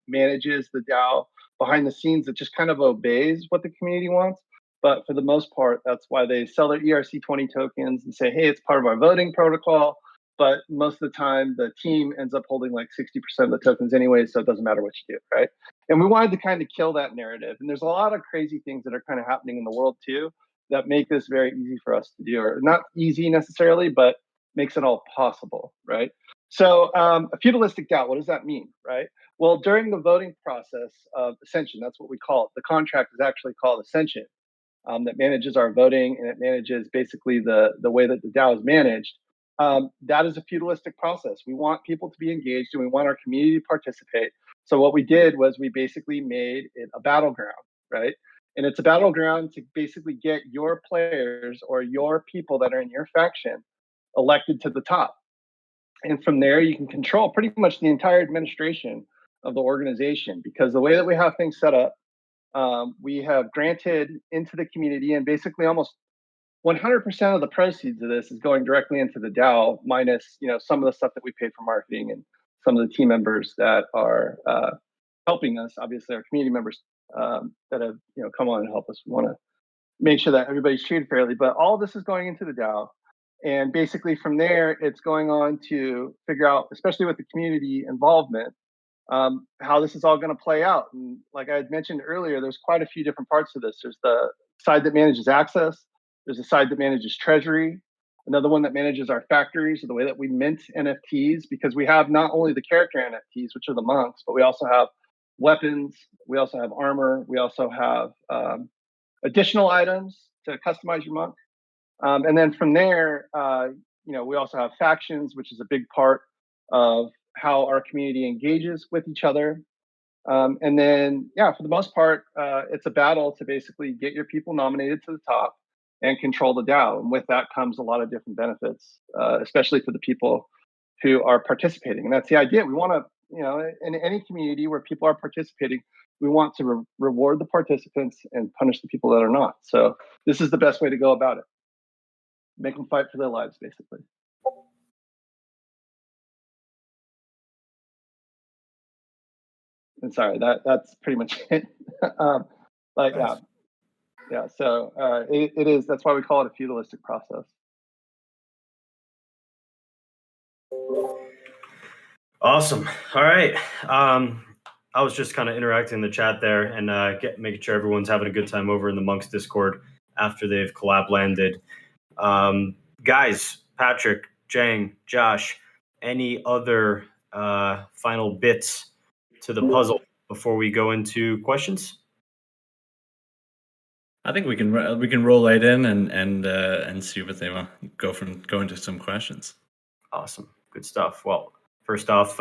manages the DAO behind the scenes that just kind of obeys what the community wants. But for the most part, that's why they sell their ERC20 tokens and say, hey, it's part of our voting protocol. But most of the time, the team ends up holding like 60% of the tokens anyway, so it doesn't matter what you do, right? And we wanted to kind of kill that narrative. And there's a lot of crazy things that are kind of happening in the world too that make this very easy for us to do, or not easy necessarily, but makes it all possible, right? So a feudalistic DAO, what does that mean, right? Well, during the voting process of Ascension, that's what we call it. The contract is actually called Ascension, that manages our voting, and it manages basically the way that the DAO is managed. That is a feudalistic process. We want people to be engaged, and we want our community to participate. So what we did was we basically made it a battleground, right? And it's a battleground to basically get your players or your people that are in your faction elected to the top. And from there, you can control pretty much the entire administration of the organization, because the way that we have things set up, we have granted into the community, and basically almost 100% of the proceeds of this is going directly into the DAO, minus some of the stuff that we pay for marketing and some of the team members that are helping us. Obviously, our community members that have come on and help us. We want to make sure that everybody's treated fairly, but all of this is going into the DAO. And basically from there, it's going on to figure out, especially with the community involvement, how this is all going to play out. And like I had mentioned earlier, there's quite a few different parts of this. There's the side that manages access. There's a side that manages treasury. Another one that manages our factories, or the way that we mint NFTs, because we have not only the character NFTs, which are the monks, but we also have weapons. We also have armor. We also have additional items to customize your monk. And then from there, we also have factions, which is a big part of how our community engages with each other. And then, for the most part, it's a battle to basically get your people nominated to the top and control the DAO. And with that comes a lot of different benefits, especially for the people who are participating. And that's the idea. We want to, in any community where people are participating, we want to reward the participants and punish the people that are not. So this is the best way to go about it. Make them fight for their lives, basically. And sorry, that's pretty much it. But nice. Yeah. So it is. That's why we call it a feudalistic process. Awesome. All right. I was just kind of interacting in the chat there and making sure everyone's having a good time over in the Monkz Discord after they've collab landed. Guys, Patrick, Jang, Josh, any other final bits to the puzzle before we go into questions? I think we can roll right in and see what they want. Go into some questions. Awesome, good stuff. Well, first off,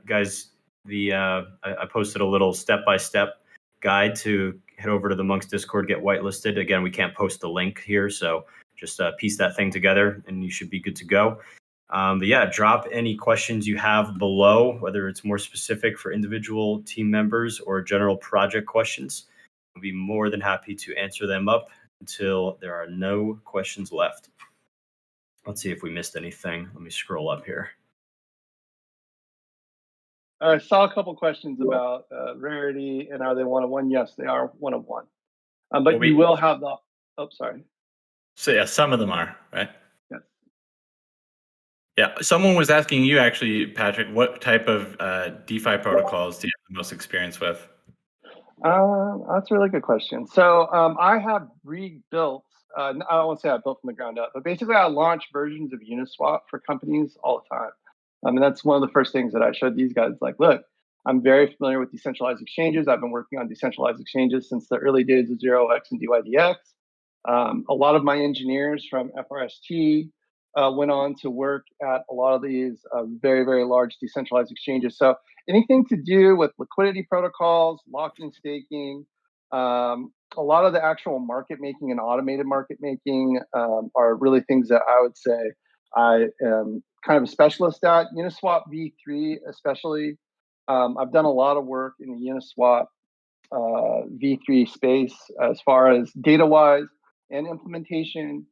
guys, I posted a little step-by-step guide to head over to the Monkz Discord, get whitelisted. Again, we can't post the link here, so just piece that thing together, and you should be good to go. But yeah, drop any questions you have below, whether it's more specific for individual team members or general project questions. I'll be more than happy to answer them up until there are no questions left. Let's see if we missed anything. Let me scroll up here. I saw a couple questions about rarity and are they one of one? Yes, they are one of one. But we will have the. Oh, sorry. So yeah, some of them are, right? Yes. Yeah. Someone was asking you actually, Patrick, what type of DeFi protocols do you have the most experience with? That's a really good question. So I have rebuilt. I don't want to say I built from the ground up, but basically I launch versions of Uniswap for companies all the time. I mean, that's one of the first things that I showed these guys. Like, look, I'm very familiar with decentralized exchanges. I've been working on decentralized exchanges since the early days of 0x and DYDX. A lot of my engineers from FRST went on to work at a lot of these very, very large decentralized exchanges. So anything to do with liquidity protocols, lock-in staking, a lot of the actual market making and automated market making are really things that I would say I am kind of a specialist at. Uniswap v3 especially. I've done a lot of work in the Uniswap v3 space as far as data-wise and implementation,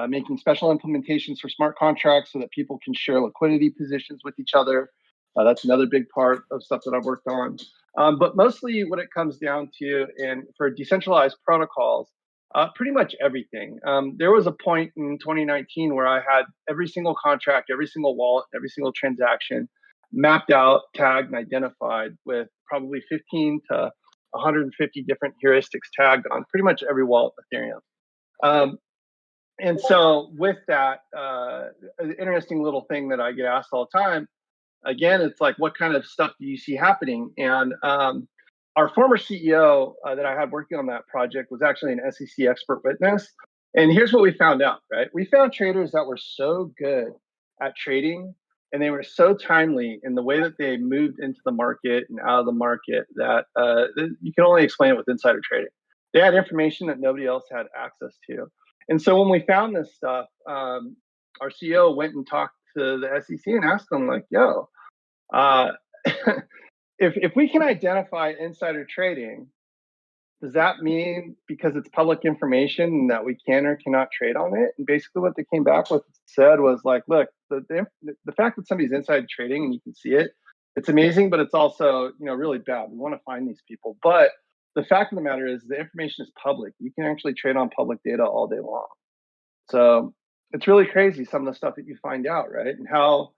making special implementations for smart contracts so that people can share liquidity positions with each other. That's another big part of stuff that I've worked on. But mostly what it comes down to, and for decentralized protocols, pretty much everything. There was a point in 2019 where I had every single contract, every single wallet, every single transaction mapped out, tagged, and identified with probably 15 to 150 different heuristics tagged on pretty much every wallet Ethereum. And so with that, an interesting little thing that I get asked all the time again, it's like, what kind of stuff do you see happening? And our former CEO that I had working on that project was actually an SEC expert witness. And here's what we found out, right? We found traders that were so good at trading, and they were so timely in the way that they moved into the market and out of the market that you can only explain it with insider trading. They had information that nobody else had access to. And so when we found this stuff, our CEO went and talked to the SEC and asked them, like, yo, if we can identify insider trading, does that mean because it's public information that we can or cannot trade on it? And basically what they came back with said was like, look, the fact that somebody's inside trading and you can see it, it's amazing, but it's also, you know, really bad. We want to find these people. But the fact of the matter is the information is public. You can actually trade on public data all day long. So it's really crazy, some of the stuff that you find out, right? And how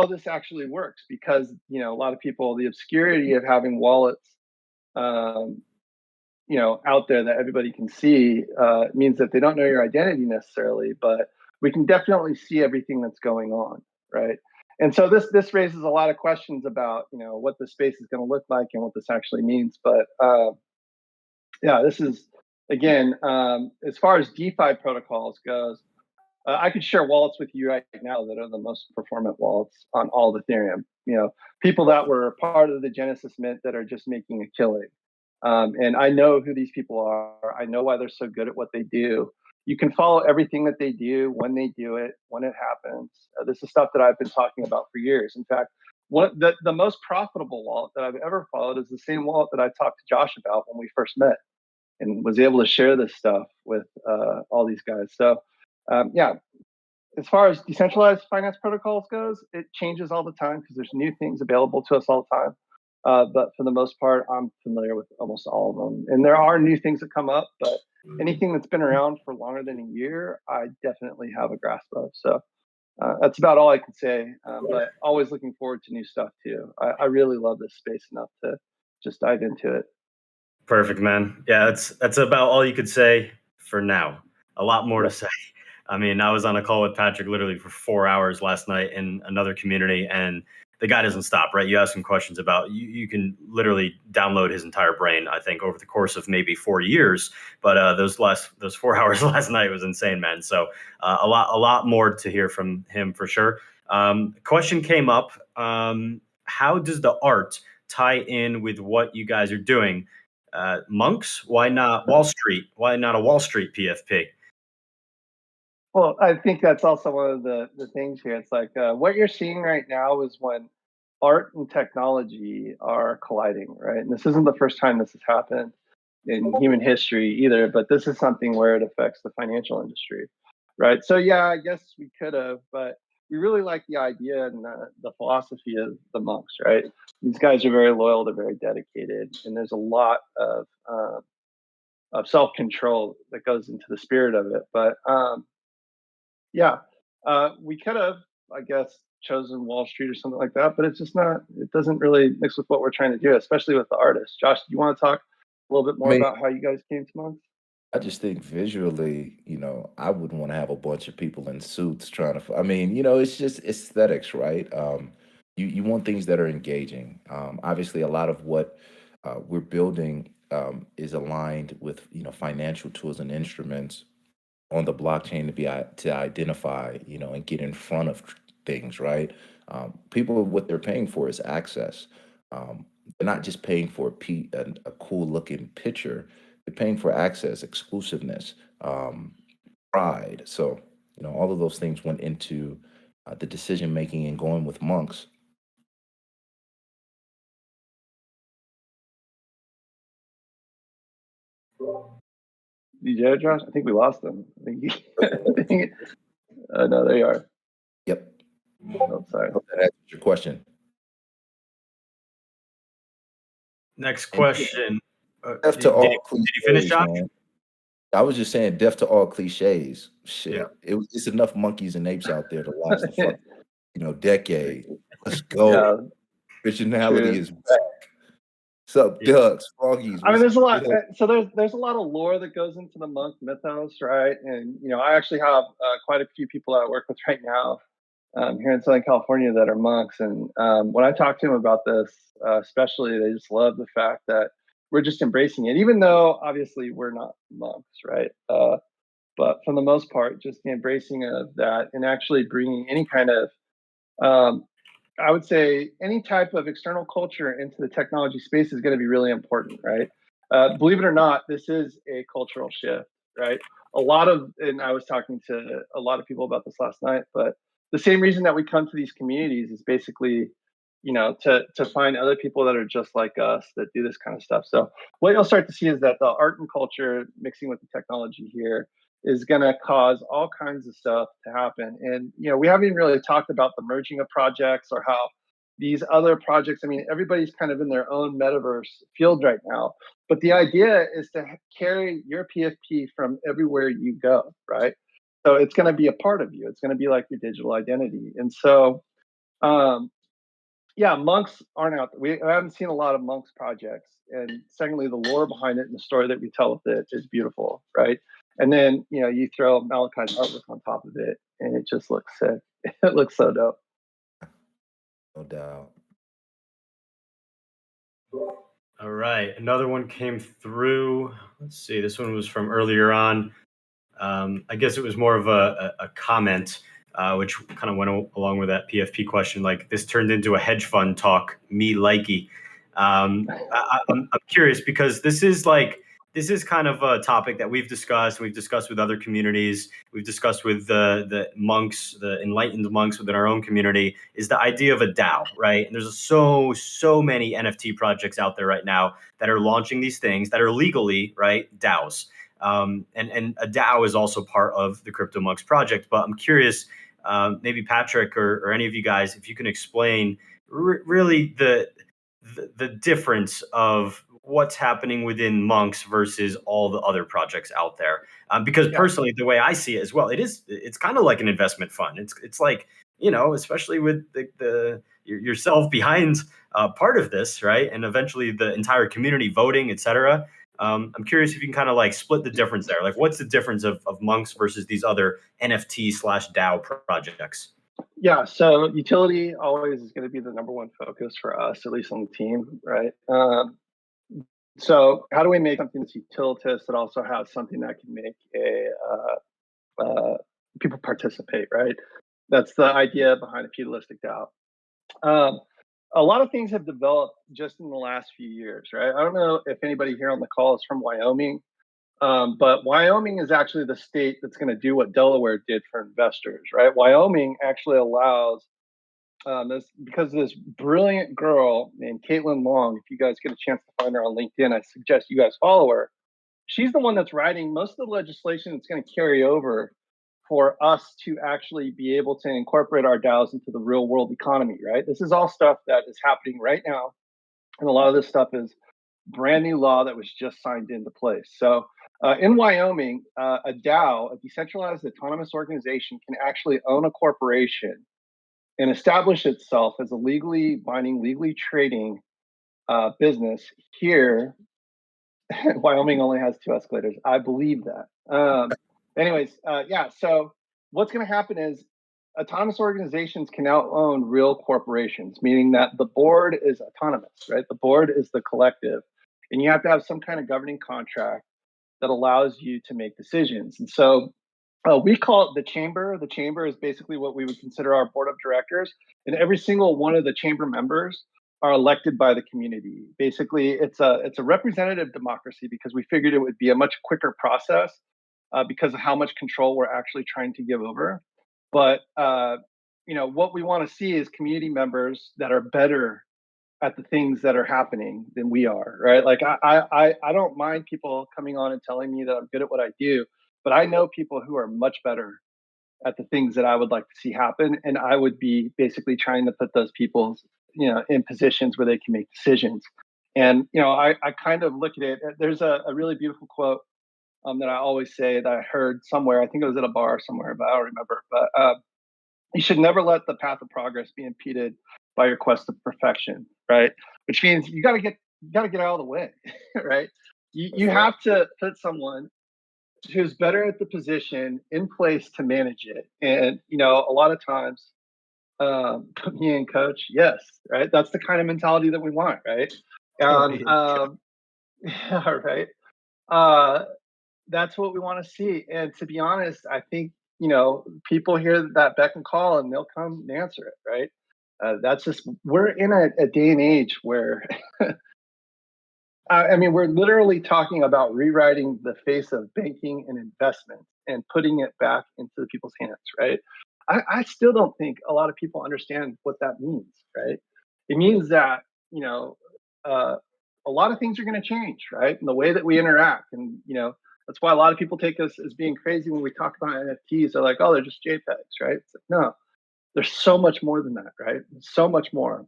this actually works, because, you know, a lot of people, the obscurity of having wallets, you know, out there that everybody can see means that they don't know your identity necessarily, but we can definitely see everything that's going on, right? And so this raises a lot of questions about, you know, what the space is going to look like and what this actually means. But yeah, this is, again, as far as DeFi protocols goes, I could share wallets with you right now that are the most performant wallets on all of Ethereum. You know, people that were part of the Genesis Mint that are just making a killing. And I know who these people are. I know why they're so good at what they do. You can follow everything that they do, when they do it, when it happens. This is stuff that I've been talking about for years. In fact, the most profitable wallet that I've ever followed is the same wallet that I talked to Josh about when we first met, and was able to share this stuff with all these guys. So yeah, as far as decentralized finance protocols goes, it changes all the time because there's new things available to us all the time. But for the most part, I'm familiar with almost all of them. And there are new things that come up, but anything that's been around for longer than a year, I definitely have a grasp of. So that's about all I can say. But always looking forward to new stuff too. I really love this space enough to just dive into it. Perfect, man. Yeah, that's about all you could say for now. A lot more to say. I mean, I was on a call with Patrick literally for 4 hours last night in another community, and the guy doesn't stop, right? You ask him questions about, you can literally download his entire brain, I think, over the course of maybe 4 years. But those 4 hours last night was insane, man. So a lot more to hear from him for sure. Question came up, how does the art tie in with what you guys are doing? Monkz, why not Wall Street? Why not a Wall Street PFP? Well, I think that's also one of the things here. It's like what you're seeing right now is when art and technology are colliding, right? And this isn't the first time this has happened in human history either, but this is something where it affects the financial industry, right? So yeah, I guess we could have, but we really like the idea and the philosophy of the monks, right? These guys are very loyal, they're very dedicated, and there's a lot of self-control that goes into the spirit of it. But yeah, we could have, I guess, chosen Wall Street or something like that, but it's just not, it doesn't really mix with what we're trying to do, especially with the artists. Josh, do you want to talk a little bit more about how you guys came to Monkz? I just think visually, you know, I wouldn't want to have a bunch of people in suits trying to, I mean, you know, it's just aesthetics, right? You want things that are engaging. Obviously, a lot of what we're building is aligned with, you know, financial tools and instruments on the blockchain to identify, you know, and get in front of things, right? People, what they're paying for is access. They're not just paying for a cool looking picture. They're paying for access, exclusiveness, pride. So, you know, all of those things went into the decision making and going with Monkz. DJ Josh, I think we lost them. No, there you are. Yep. Oh, sorry. Hope that answers your question. Next question. Deaf to all did you finish, cliches, Josh? man. I was just saying, deaf to all cliches. Shit, Yeah. It's enough monkeys and apes out there to last a fucking, you know, decade. Let's go. Originality is back. SupDucks, Froggies. I mean, there's a lot. So there's a lot of lore that goes into the monk mythos, right? And you know, I actually have quite a few people that I work with right now here in Southern California that are monks. And when I talk to them about this, especially, they just love the fact that we're just embracing it, even though obviously we're not monks, right? But for the most part, just the embracing of that and actually bringing any kind of, I would say, any type of external culture into the technology space is going to be really important, right? Believe it or not, this is a cultural shift, right? And I was talking to a lot of people about this last night, but the same reason that we come to these communities is basically, to find other people that are just like us that do this kind of stuff. So what you'll start to see is that the art and culture mixing with the technology here is going to cause all kinds of stuff to happen. And, we haven't even really talked about the merging of projects or how these other projects, I mean, everybody's kind of in their own metaverse field right now. But the idea is to carry your PFP from everywhere you go, right? So it's going to be a part of you. It's going to be like your digital identity. And so, yeah, monks aren't out there. I haven't seen a lot of monks projects. And secondly, the lore behind it and the story that we tell with it is beautiful, right? And then, you throw Malachi's artwork on top of it and it just looks sick. It looks so dope. No doubt. All right, another one came through. Let's see, this one was from earlier on. I guess it was more of a comment, which kind of went along with that PFP question. Like, this turned into a hedge fund talk, me likey. I'm curious because this is kind of a topic that we've discussed. We've discussed with other communities. We've discussed with the monks, the enlightened monks within our own community, is the idea of a DAO, right? And there's so many NFT projects out there right now that are launching these things that are legally, right, DAOs. And a DAO is also part of the Crypto Monks project. But I'm curious, maybe Patrick or any of you guys, if you can explain really the difference of what's happening within Monks versus all the other projects out there. Because personally, the way I see it as well, it's kind of like an investment fund. It's like, especially with yourself behind part of this, right? And eventually the entire community voting, et cetera. I'm curious if you can kind of like split the difference there. Like, what's the difference of Monks versus these other NFT/DAO projects? Yeah, so utility always is going to be the number one focus for us, at least on the team, right? So how do we make something that's utilitous that also has something that can make people participate, right? That's the idea behind a feudalistic DAO. A lot of things have developed just in the last few years, right? I don't know if anybody here on the call is from Wyoming, but Wyoming is actually the state that's going to do what Delaware did for investors, right? Wyoming actually allows because of this brilliant girl named Caitlin Long. If you guys get a chance to find her on LinkedIn, I suggest you guys follow her. She's the one that's writing most of the legislation that's going to carry over for us to actually be able to incorporate our DAOs into the real world economy, right? This is all stuff that is happening right now. And a lot of this stuff is brand new law that was just signed into place. So in Wyoming, a DAO, a decentralized autonomous organization, can actually own a corporation and establish itself as a legally binding, legally trading business. Here, Wyoming only has 2 escalators. I believe that. Yeah, so what's going to happen is autonomous organizations can now own real corporations, meaning that the board is autonomous, right? The board is the collective, and you have to have some kind of governing contract that allows you to make decisions. And so we call it the chamber. The chamber is basically what we would consider our board of directors, and every single one of the chamber members are elected by the community. Basically, it's a representative democracy because we figured it would be a much quicker process because of how much control we're actually trying to give over. But what we want to see is community members that are better at the things that are happening than we are, right? Like I don't mind people coming on and telling me that I'm good at what I do, but I know people who are much better at the things that I would like to see happen, and I would be basically trying to put those people, in positions where they can make decisions. And I kind of look at it. There's a really beautiful quote that I always say that I heard somewhere. I think it was at a bar somewhere, but I don't remember. But you should never let the path of progress be impeded by your quest of perfection, right? Which means you got to get out of the way, right? You have to put someone who's better at the position in place to manage it. And a lot of times Put me in, coach. Yes, right. That's the kind of mentality that we want, right? And yeah, right. That's what we want to see. And to be honest, I think people hear that beck and call, and they'll come and answer it, right? That's just we're in a day and age where I mean, we're literally talking about rewriting the face of banking and investment and putting it back into the people's hands, right? I still don't think a lot of people understand what that means, right? It means that, you know, uh, a lot of things are going to change, right? And the way that we interact. And, that's why a lot of people take us as being crazy when we talk about NFTs. They're like, oh, they're just JPEGs, right? It's like, no, there's so much more than that, right? So much more.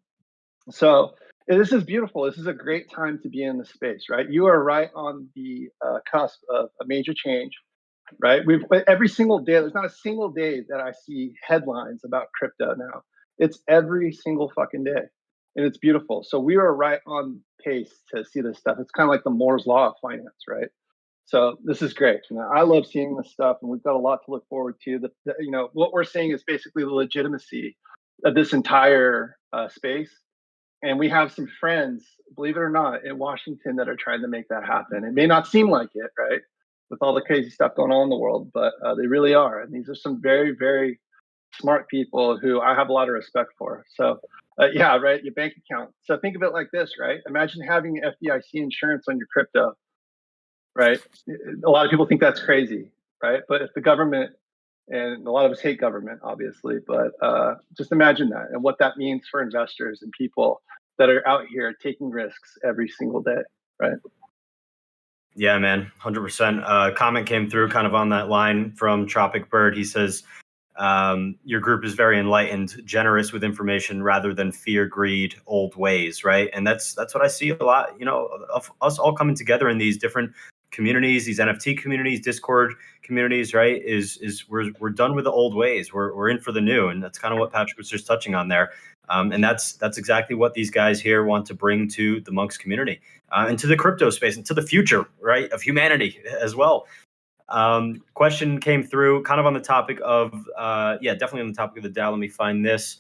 So this is beautiful. This is a great time to be in the space, right? You are right on the cusp of a major change, right? Every single day. There's not a single day that I see headlines about crypto now. It's every single fucking day, and it's beautiful. So we are right on pace to see this stuff. It's kind of like the Moore's law of finance, right? So this is great. I love seeing this stuff, and we've got a lot to look forward to. What we're seeing is basically the legitimacy of this entire space. And we have some friends, believe it or not, in Washington that are trying to make that happen. It may not seem like it, right, with all the crazy stuff going on in the world, but they really are. And these are some very, very smart people who I have a lot of respect for. So, yeah, right, your bank account. So think of it like this, right? Imagine having FDIC insurance on your crypto, right? A lot of people think that's crazy, right? But if the government, and a lot of us hate government, obviously, but just imagine that and what that means for investors and people that are out here taking risks every single day, right? Yeah, man, 100%. Comment came through kind of on that line from Tropic Bird. He says, your group is very enlightened, generous with information rather than fear, greed, old ways, right? And that's what I see a lot, of us all coming together in these different communities, these NFT communities, Discord communities, right? Is we're done with the old ways. We're in for the new, and that's kind of what Patrick was just touching on there. And that's exactly what these guys here want to bring to the Monkz community, and to the crypto space, and to the future, right, of humanity as well. Question came through kind of on the topic of, definitely on the topic of the DAO. Let me find this.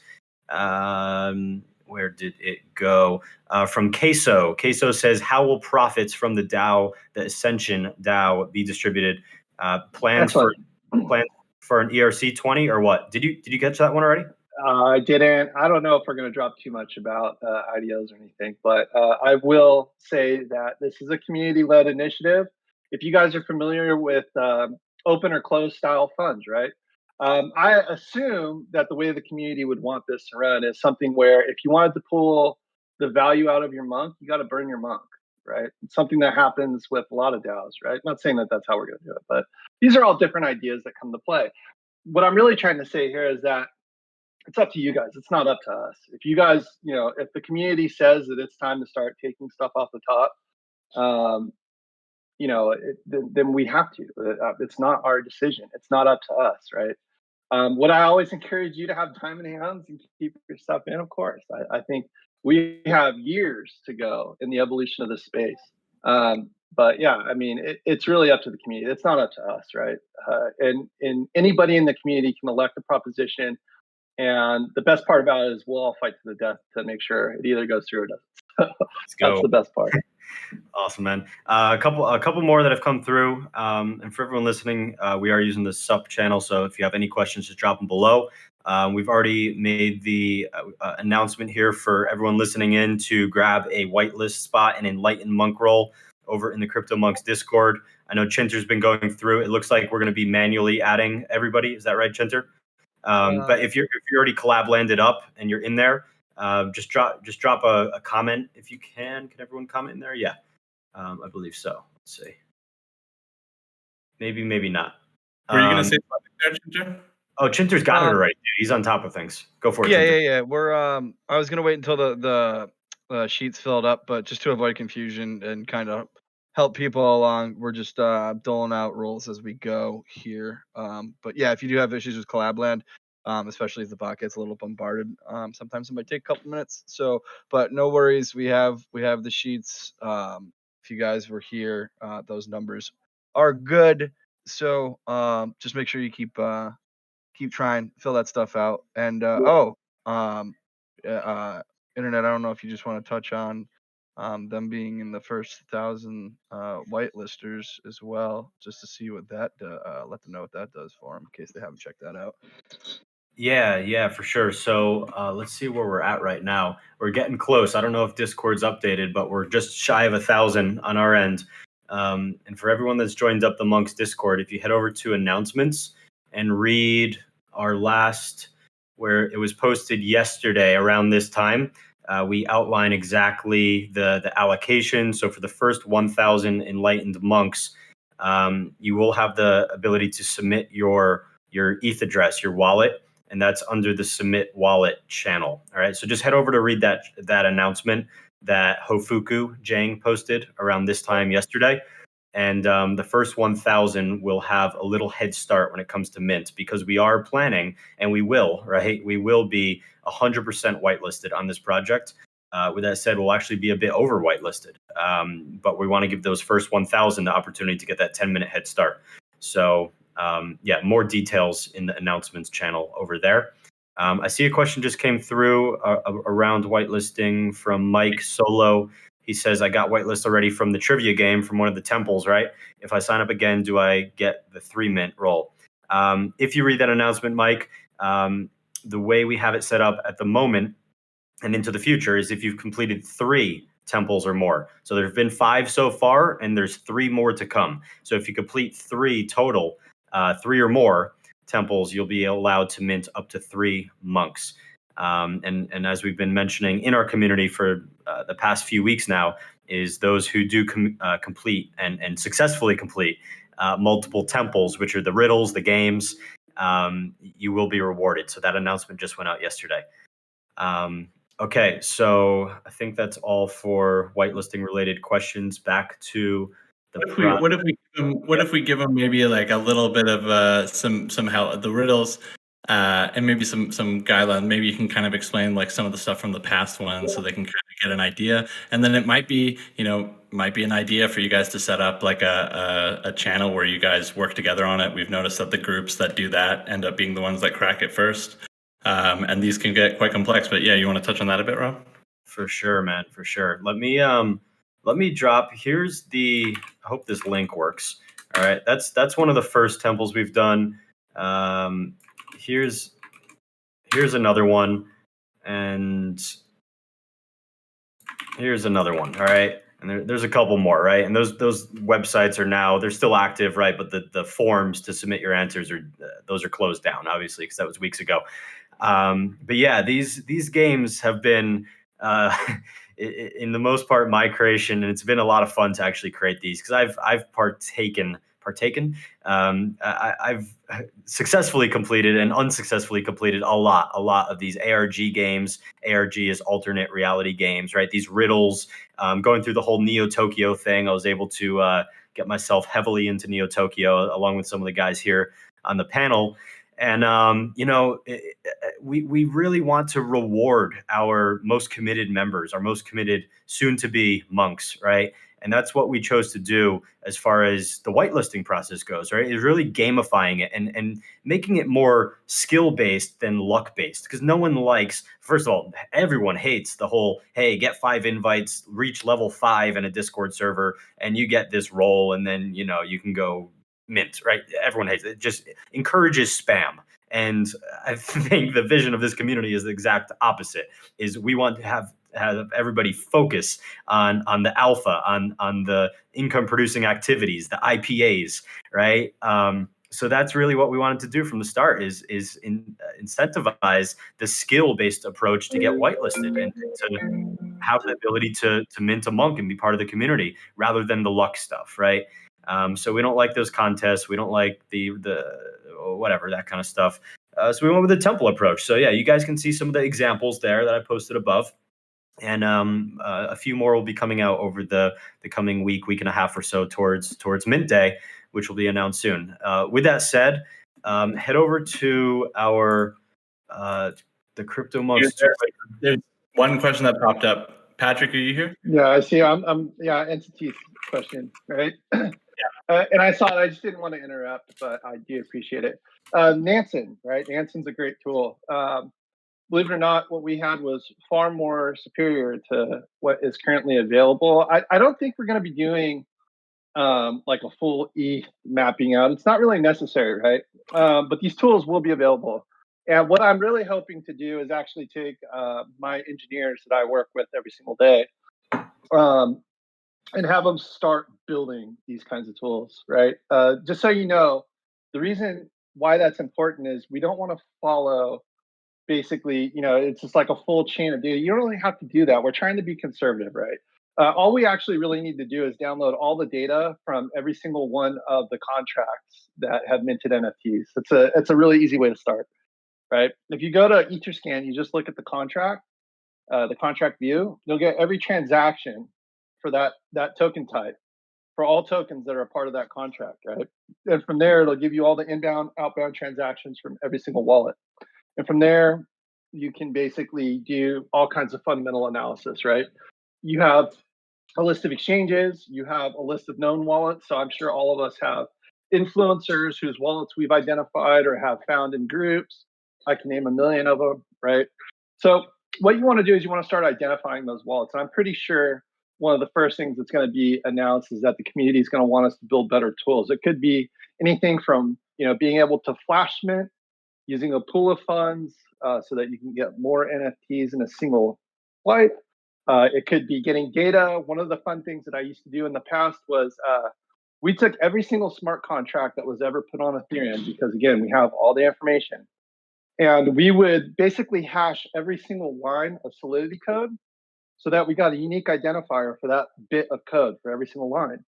Where did it go? From Queso. Queso says, how will profits from the DAO, the Ascension DAO, be distributed? Plans for an ERC20 or what? Did you catch that one already? I didn't. I don't know if we're going to drop too much about IDOs or anything, but I will say that this is a community-led initiative. If you guys are familiar with open or closed style funds, right? I assume that the way the community would want this to run is something where if you wanted to pull the value out of your monk, you got to burn your monk, right? It's something that happens with a lot of DAOs, right? Not saying that that's how we're going to do it, but these are all different ideas that come to play. What I'm really trying to say here is that it's up to you guys. It's not up to us. If you guys, if the community says that it's time to start taking stuff off the top, then we have to. It's not our decision. It's not up to us, right? Would I always encourage you to have time in hands and keep your stuff in? Of course. I think we have years to go in the evolution of the space. But yeah, I mean, it's really up to the community. It's not up to us, right? And anybody in the community can elect a proposition. And the best part about it is we'll all fight to the death to make sure it either goes through or doesn't. That's the best part. Awesome, man. A couple more that have come through. And for everyone listening, we are using the Sup channel. So if you have any questions, just drop them below. We've already made the announcement here for everyone listening in to grab a whitelist spot and enlighten monk roll over in the Crypto Monks Discord. I know Chinter's been going through. It looks like we're going to be manually adding everybody. Is that right, Chinter? But if you're already collab landed up and you're in there, just drop a comment if you can. Can everyone comment in there? Yeah, I believe so. Let's see. Maybe not. Were you gonna say something there, Chinter? Oh, Chinter's got it already. Dude. He's on top of things. Go for it. Yeah. We're I was gonna wait until the sheets filled up, but just to avoid confusion and kind of help people along, we're just doling out rules as we go here. But yeah, if you do have issues with collab land, especially if the bot gets a little bombarded, sometimes it might take a couple minutes. So, but no worries, we have the sheets. If you guys were here, those numbers are good. So just make sure you keep trying, fill that stuff out. And Internet, I don't know if you just want to touch on them being in the first 1,000 whitelisters as well, just to see what that let them know what that does for them in case they haven't checked that out. Yeah, for sure. So let's see where we're at right now. We're getting close. I don't know if Discord's updated, but we're just shy of 1,000 on our end. And for everyone that's joined up the Monkz Discord, if you head over to announcements and read our last, where it was posted yesterday around this time, we outline exactly the allocation. So for the first 1,000 enlightened monks, you will have the ability to submit your ETH address, your wallet, and that's under the submit wallet channel. All right, so just head over to read that announcement that Hofuku Jang posted around this time yesterday. And the first 1,000 will have a little head start when it comes to mint, because we are planning, and we will be 100% whitelisted on this project. With that said, we'll actually be a bit over whitelisted, but we want to give those first 1,000 the opportunity to get that 10-minute head start. So yeah, more details in the announcements channel over there. I see a question just came through around whitelisting from Mike Solo. He says, I got whitelist already from the trivia game from one of the temples, right? If I sign up again, do I get the 3 mint roll? If you read that announcement, Mike, the way we have it set up at the moment and into the future is if you've completed 3 temples or more. So there have been 5 so far, and there's 3 more to come. So if you complete 3 total, 3 or more temples, you'll be allowed to mint up to 3 monks. And as we've been mentioning in our community for the past few weeks now, is those who do complete and successfully complete multiple temples, which are the riddles, the games, you will be rewarded. So that announcement just went out yesterday. Okay, so I think that's all for whitelisting related questions. Back to the what if we give them maybe like a little bit of some help, the riddles, and maybe some guideline. Maybe you can kind of explain like some of the stuff from the past ones so they can kind of get an idea. And then it might be an idea for you guys to set up like a channel where you guys work together on it. We've noticed that the groups that do that end up being the ones that crack it first. And these can get quite complex, but yeah, you want to touch on that a bit, Rob? For sure, man, for sure. Let me drop, here's I hope this link works. All right, that's one of the first temples we've done. Here's another one, and here's another one. All right, and there's a couple more, right? And those websites are now, they're still active, right? But the forms to submit your answers those are closed down, obviously, because that was weeks ago. But yeah, these games have been in the most part my creation, and it's been a lot of fun to actually create these, because I've partaken. I've successfully completed and unsuccessfully completed a lot of these ARG games. ARG is alternate reality games, right? These riddles, going through the whole Neo Tokyo thing. I was able to get myself heavily into Neo Tokyo along with some of the guys here on the panel. And, we really want to reward our most committed members, our most committed soon-to-be monks, right? And that's what we chose to do as far as the whitelisting process goes, right? Is really gamifying it and making it more skill-based than luck-based. Because no one likes, first of all, everyone hates the whole, hey, get 5 invites, reach level 5 in a Discord server, and you get this role, and then, you can go mint, right? Everyone hates it. It just encourages spam. And I think the vision of this community is the exact opposite, is we want to have everybody focus on the alpha, on the income producing activities, the IPAs, right? So that's really what we wanted to do from the start, is incentivize the skill-based approach to get whitelisted and to have the ability to mint a monk and be part of the community rather than the luck stuff, right? So we don't like those contests. We don't like the whatever, that kind of stuff. So we went with the temple approach. So yeah, you guys can see some of the examples there that I posted above. And a few more will be coming out over the coming week and a half or so towards Mint Day, which will be announced soon. With that said, head over to our the Crypto Monks. There's one question that popped up. Patrick, are you here? Yeah, I see. I'm Entity's question, right? And I saw it. I just didn't want to interrupt, but I do appreciate it. Nansen, right? Nansen's a great tool. believe it or not, what we had was far more superior to what is currently available. I don't think we're going to be doing like a full ETH mapping out. It's not really necessary, right? But these tools will be available. And what I'm really hoping to do is actually take my engineers that I work with every single day and have them start building these kinds of tools, right? Just so you know, the reason why that's important is we don't want to follow basically, it's just like a full chain of data. You don't really have to do that. We're trying to be conservative, right? All we actually really need to do is download all the data from every single one of the contracts that have minted NFTs. It's a really easy way to start, right? If you go to Etherscan, you just look at the contract view, you'll get every transaction for that token type for all tokens that are a part of that contract, right? And from there, it'll give you all the inbound, outbound transactions from every single wallet. And from there, you can basically do all kinds of fundamental analysis, right? You have a list of exchanges, you have a list of known wallets. So I'm sure all of us have influencers whose wallets we've identified or have found in groups. I can name a million of them, right? So what you want to do is you want to start identifying those wallets. And I'm pretty sure one of the first things that's going to be announced is that the community is going to want us to build better tools. It could be anything from being able to flash mint using a pool of funds so that you can get more NFTs in a single swipe. It could be getting data. One of the fun things that I used to do in the past was we took every single smart contract that was ever put on Ethereum because, again, we have all the information. And we would basically hash every single line of Solidity code so that we got a unique identifier for that bit of code for every single line.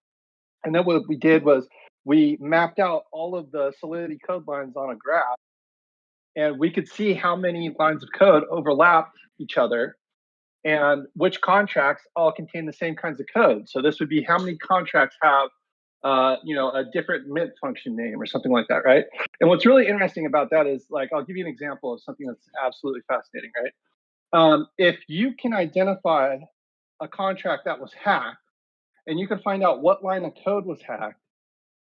And then what we did was we mapped out all of the Solidity code lines on a graph, and we could see how many lines of code overlapped each other and which contracts all contain the same kinds of code. So this would be how many contracts have a different mint function name or something like that, right? And what's really interesting about that is, like, I'll give you an example of something that's absolutely fascinating, right? If you can identify a contract that was hacked and you can find out what line of code was hacked,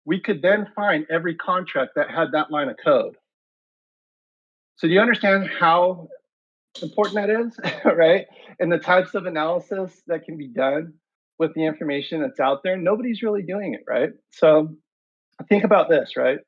we could then find every contract that had that line of code. So do you understand how important that is, right? And the types of analysis that can be done with the information that's out there, nobody's really doing it, right? So think about this, right?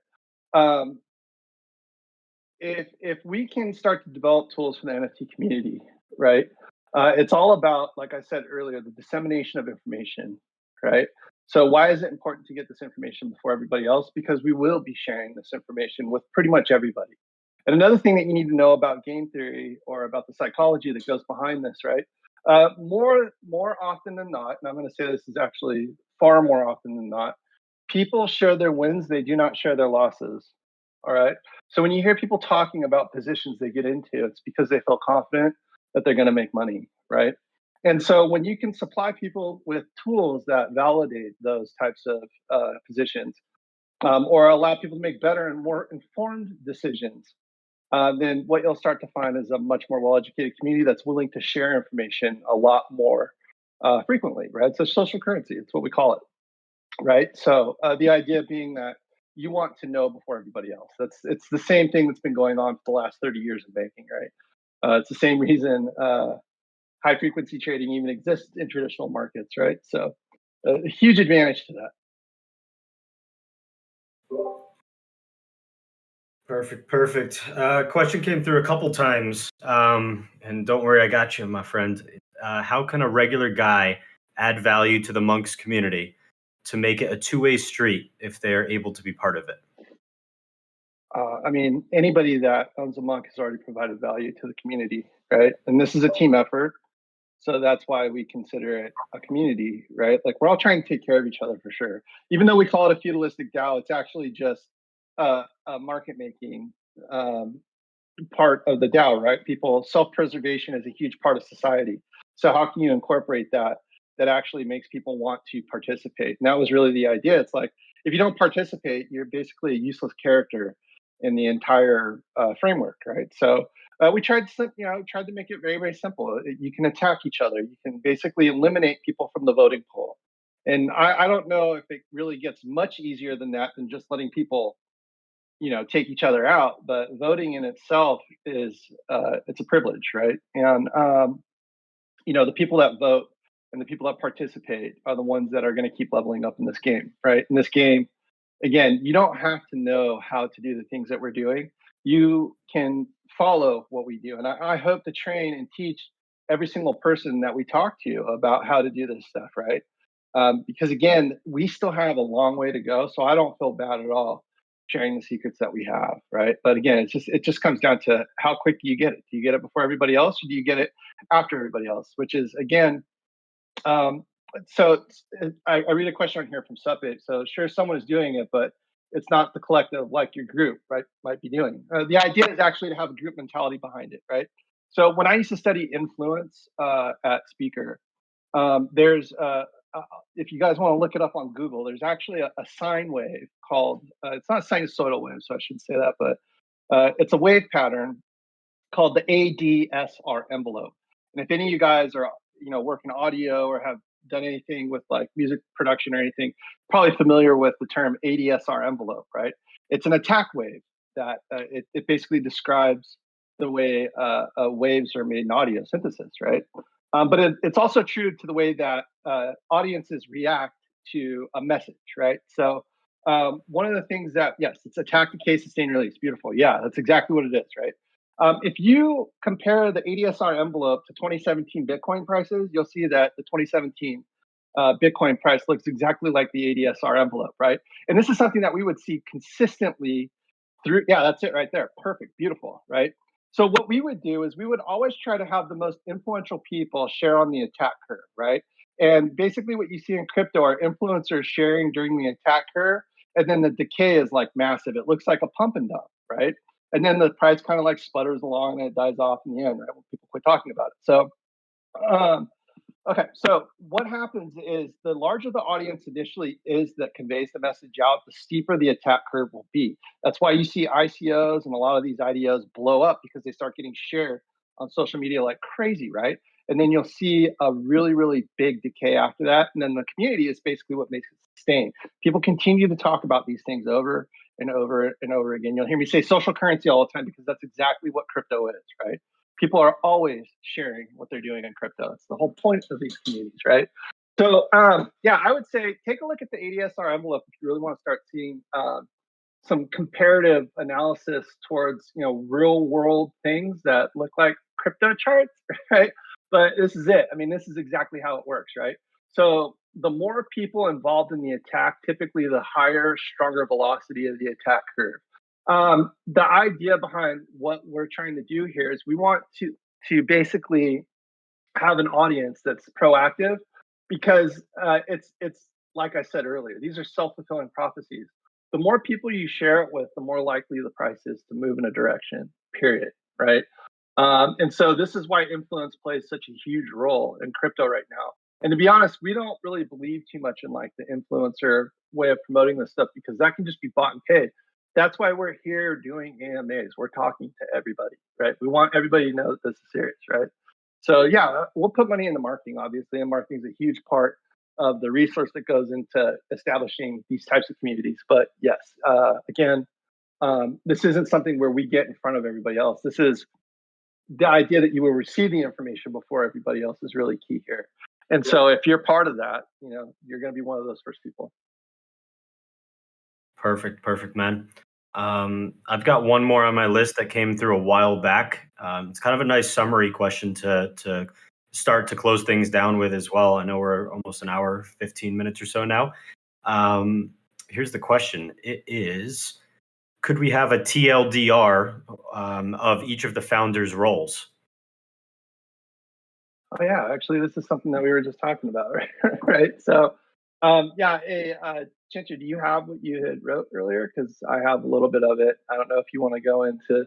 If we can start to develop tools for the NFT community, right? It's all about, like I said earlier, the dissemination of information, right? So why is it important to get this information before everybody else? Because we will be sharing this information with pretty much everybody. And another thing that you need to know about game theory or about the psychology that goes behind this, right? More often than not, and I'm going to say this is actually far more often than not, people share their wins, they do not share their losses. All right. So when you hear people talking about positions they get into, it's because they feel confident that they're going to make money, right? And so when you can supply people with tools that validate those types of positions, or allow people to make better and more informed decisions, then what you'll start to find is a much more well-educated community that's willing to share information a lot more frequently, right? So social currency, it's what we call it, right? So the idea being that you want to know before everybody else. It's the same thing that's been going on for the last 30 years in banking, right? It's the same reason high frequency trading even exists in traditional markets, right? So a huge advantage to that. Perfect. Question came through a couple times, and don't worry, I got you, my friend. How can a regular guy add value to the Monkz community to make it a two-way street if they're able to be part of it? I mean, anybody that owns a Monkz has already provided value to the community, right? And this is a team effort. So that's why we consider it a community, right? Like, we're all trying to take care of each other for sure. Even though we call it a feudalistic DAO, it's actually just a market making part of the DAO, right? People, self-preservation is a huge part of society. So how can you incorporate that actually makes people want to participate? And that was really the idea. It's like, if you don't participate, you're basically a useless character in the entire framework, right? So we tried to make it very, very simple. You can attack each other. You can basically eliminate people from the voting pool. And I don't know if it really gets much easier than that, than just letting people take each other out, but voting in itself is it's a privilege, right? And the people that vote and the people that participate are the ones that are going to keep leveling up in this game, right? In this game, again, you don't have to know how to do the things that we're doing. You can follow what we do. And I hope to train and teach every single person that we talk to about how to do this stuff, right? Because again, we still have a long way to go. So I don't feel bad at all sharing the secrets that we have, right? But again, it just comes down to how quick do you get it? Do you get it before everybody else, or do you get it after everybody else? Which is again, so I read a question on here from SupDucks. So sure, someone is doing it, but it's not the collective like your group, right? Might be doing. The idea is actually to have a group mentality behind it, right? So when I used to study influence at Speaker, there's if you guys want to look it up on Google, there's actually a sine wave called it's not a sinusoidal wave, so I shouldn't say that, but it's a wave pattern called the ADSR envelope. And if any of you guys are work in audio or have done anything with like music production or anything, probably familiar with the term ADSR envelope, right? It's an attack wave that it basically describes the way waves are made in audio synthesis, right? But it's also true to the way that audiences react to a message, right? So one of the things that, yes, it's attack, decay, sustain, release. Beautiful. Yeah, that's exactly what it is, right? If you compare the ADSR envelope to 2017 Bitcoin prices, you'll see that the 2017 Bitcoin price looks exactly like the ADSR envelope, right? And this is something that we would see consistently through. Yeah, that's it right there. Perfect. Beautiful, right? So what we would do is we would always try to have the most influential people share on the attack curve, right? And basically what you see in crypto are influencers sharing during the attack curve, and then the decay is like massive. It looks like a pump and dump, right? And then the price kind of like sputters along and it dies off in the end, right? When people quit talking about it. So, okay. So what happens is the larger the audience initially is that conveys the message out, the steeper the attack curve will be. That's why you see ICOs and a lot of these IDOs blow up because they start getting shared on social media like crazy, right? And then you'll see a really, really big decay after that. And then the community is basically what makes it sustain. People continue to talk about these things over and over and over again. You'll hear me say social currency all the time because that's exactly what crypto is, right? People are always sharing what they're doing in crypto. It's the whole point of these communities, right? So yeah, I would say take a look at the ADSR envelope if you really want to start seeing some comparative analysis towards real world things that look like crypto charts, right? But this is it. I mean, this is exactly how it works, right? So the more people involved in the attack, typically the higher, stronger velocity of the attack curve. The idea behind what we're trying to do here is we want to basically have an audience that's proactive, because it's like I said earlier, these are self-fulfilling prophecies. The more people you share it with, the more likely the price is to move in a direction, period, right? And so this is why influence plays such a huge role in crypto right now. And to be honest, we don't really believe too much in like the influencer way of promoting this stuff, because that can just be bought and paid. That's why we're here doing AMAs. We're talking to everybody, right? We want everybody to know that this is serious, right? So yeah, we'll put money into marketing, obviously, and marketing is a huge part of the resource that goes into establishing these types of communities. But yes, again, this isn't something where we get in front of everybody else. This is the idea that you will receive the information before everybody else is really key here. And so if you're part of that, you're going to be one of those first people. Perfect, man. I've got one more on my list that came through a while back. It's kind of a nice summary question to start to close things down with as well. I know we're almost an hour, 15 minutes or so now. Here's the question. It is, could we have a TLDR of each of the founders' roles? Oh yeah, actually, this is something that we were just talking about, right? Right. So, yeah, Chincha, do you have what you had wrote earlier? Because I have a little bit of it. I don't know if you want to go into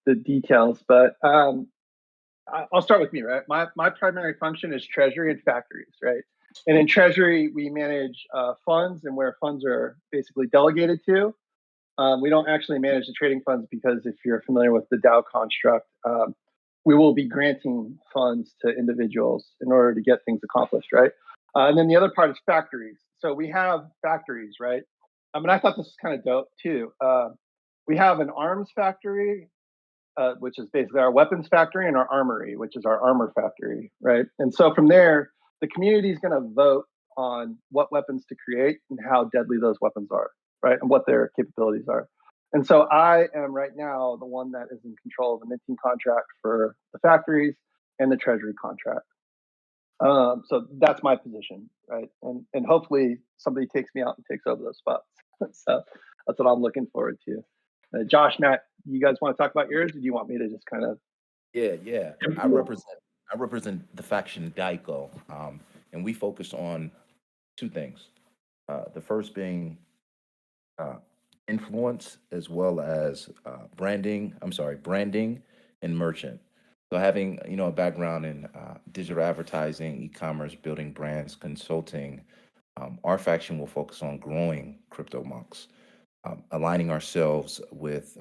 the details, but I'll start with me, right? My primary function is treasury and factories, right? And in treasury, we manage funds, and where funds are basically delegated to. We don't actually manage the trading funds, because if you're familiar with the DAO construct, we will be granting funds to individuals in order to get things accomplished, right? And then the other part is factories. So we have factories, right? I mean, I thought this was kind of dope too. we have an arms factory, which is basically our weapons factory, and our armory, which is our armor factory, right? And so from there, the community is going to vote on what weapons to create and how deadly those weapons are, right? And what their capabilities are. And so I am right now the one that is in control of the minting contract for the factories and the treasury contract. So that's my position, right? And hopefully somebody takes me out and takes over those spots. So that's what I'm looking forward to. Josh, Matt, you guys want to talk about yours, or do you want me to just kind of? Yeah. I represent the faction Daiko, and we focus on two things. The first being influence, as well as branding and merchant. So having a background in digital advertising, e-commerce, building brands, consulting, our faction will focus on growing crypto monks, aligning ourselves with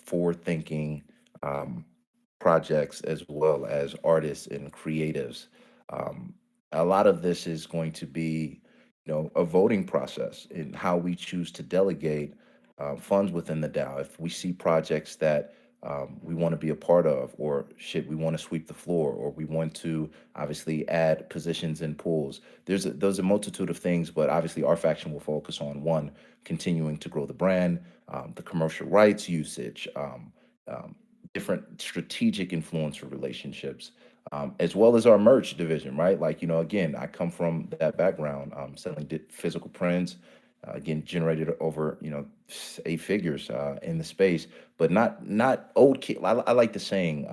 forward-thinking projects, as well as artists and creatives. Um, a lot of this is going to be, a voting process in how we choose to delegate funds within the DAO. If we see projects that we want to be a part of, or shit, we want to sweep the floor, or we want to obviously add positions in pools. There's a multitude of things, but obviously our faction will focus on one, continuing to grow the brand, the commercial rights usage, um, different strategic influencer relationships, as well as our merch division, right? Like, again, I come from that background, selling physical prints, again, generated over, 8 figures in the space, but not old key. I like the saying,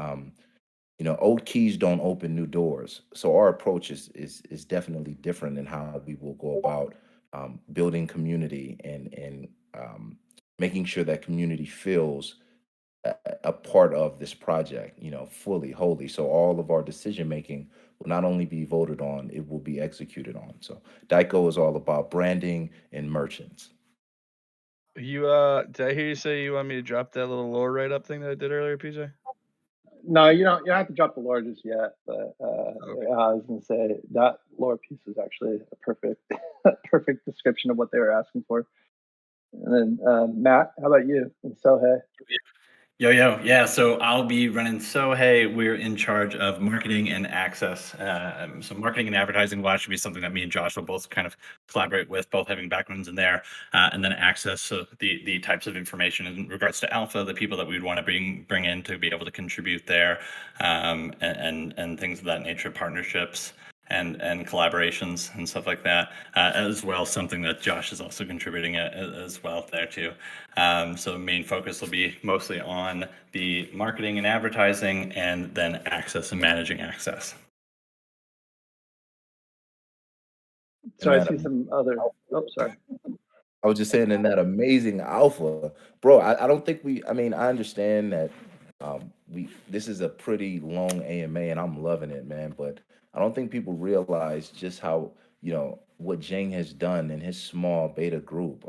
old keys don't open new doors. So our approach is definitely different in how we will go about building community, and making sure that community feels a part of this project, fully, wholly. So all of our decision making will not only be voted on, it will be executed on. So Daiko is all about branding and merchants. You did I hear you say you want me to drop that little lore write up thing that I did earlier, PJ? No, you don't have to drop the lore just yet. But I was going to say that lore piece is actually a perfect, perfect description of what they were asking for. And then Matt, how about you and Sohei? Yo, yeah. So I'll be running Sohei. We're in charge of marketing and access. So marketing and advertising will actually be something that me and Josh will both kind of collaborate with, both having backgrounds in there, and then access. So the types of information in regards to alpha, the people that we'd want to bring in to be able to contribute there, and things of that nature, partnerships and collaborations and stuff like that, as well. Something that Josh is also contributing as well there too. So the main focus will be mostly on the marketing and advertising, and then access and managing access. So I see some other. Oh, sorry. I was just saying, in that amazing alpha, bro. I don't think I mean, I understand that this is a pretty long AMA, and I'm loving it, man. But I don't think people realize just how, what Jang has done in his small beta group.